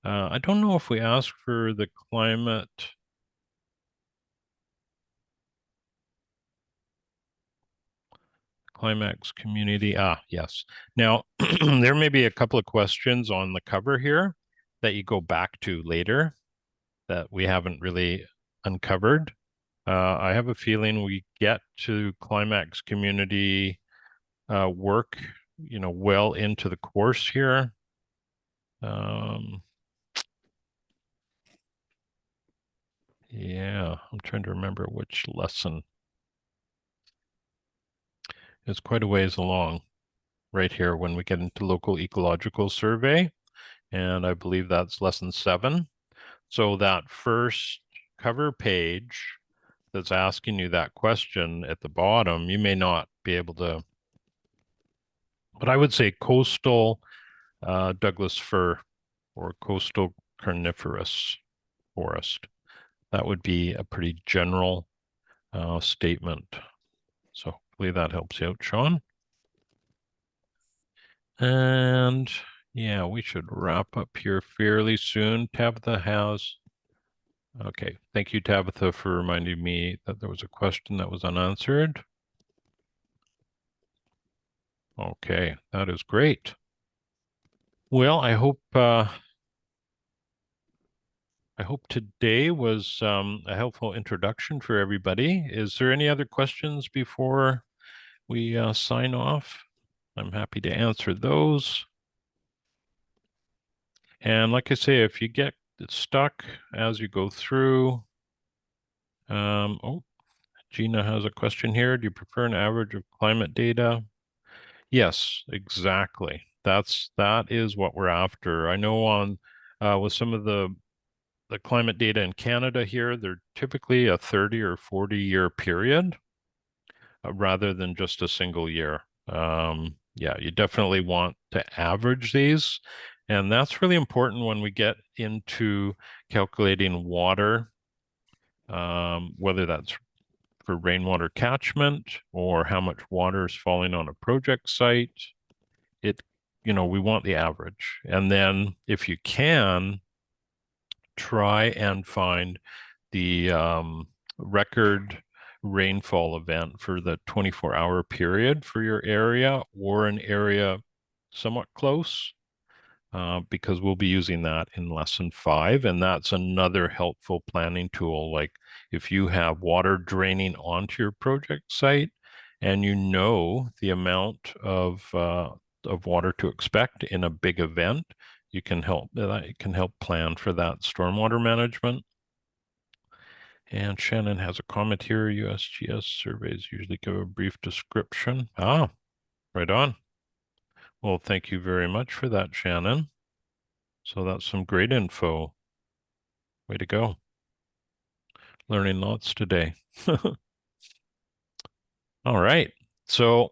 Speaker 1: I don't know if we ask for the climate. Climax community. Yes. Now, there may be a couple of questions on the cover here that you go back to later that we haven't really uncovered. I have a feeling we get to climax community work, well into the course here. Yeah, I'm trying to remember which lesson. It's quite a ways along right here when we get into local ecological survey. And I believe that's lesson 7. So that first cover page that's asking you that question at the bottom, you may not be able to, but I would say coastal Douglas fir or coastal coniferous forest. That would be a pretty general statement. So hopefully that helps you out, Sean. And yeah, we should wrap up here fairly soon. Tabitha has, okay, thank you, Tabitha, for reminding me that there was a question that was unanswered. Okay, that is great. Well, I hope today was a helpful introduction for everybody. Is there any other questions before we sign off? I'm happy to answer those. And like I say, if you get stuck as you go through, oh, Gina has a question here. Do you prefer an average of climate data? Yes, exactly. That is what we're after. I know on with some of the climate data in Canada here, they're typically a 30 or 40-year period rather than just a single year. Yeah, you definitely want to average these. And that's really important when we get into calculating water, whether that's for rainwater catchment or how much water is falling on a project site. We want the average. And then if you can, try and find the record rainfall event for the 24-hour period for your area or an area somewhat close, because we'll be using that in lesson 5. And that's another helpful planning tool. Like if you have water draining onto your project site and you know the amount of water to expect in a big event, it can help plan for that stormwater management. And Shannon has a comment here. USGS surveys usually give a brief description. Right on. Well, thank you very much for that, Shannon. So that's some great info. Way to go. Learning lots today. All right. So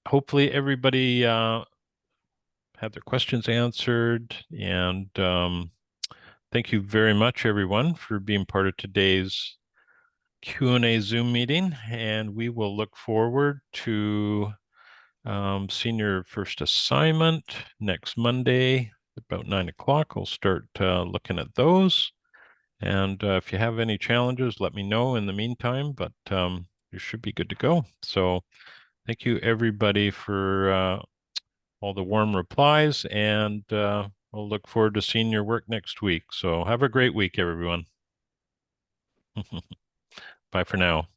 Speaker 1: hopefully everybody had their questions answered. And thank you very much, everyone, for being part of today's Q&A Zoom meeting. And we will look forward to seeing your first assignment next Monday about 9 o'clock. We'll start looking at those. And if you have any challenges, let me know in the meantime, but you should be good to go. So thank you everybody for all the warm replies, and we'll look forward to seeing your work next week. So have a great week, everyone. Bye for now.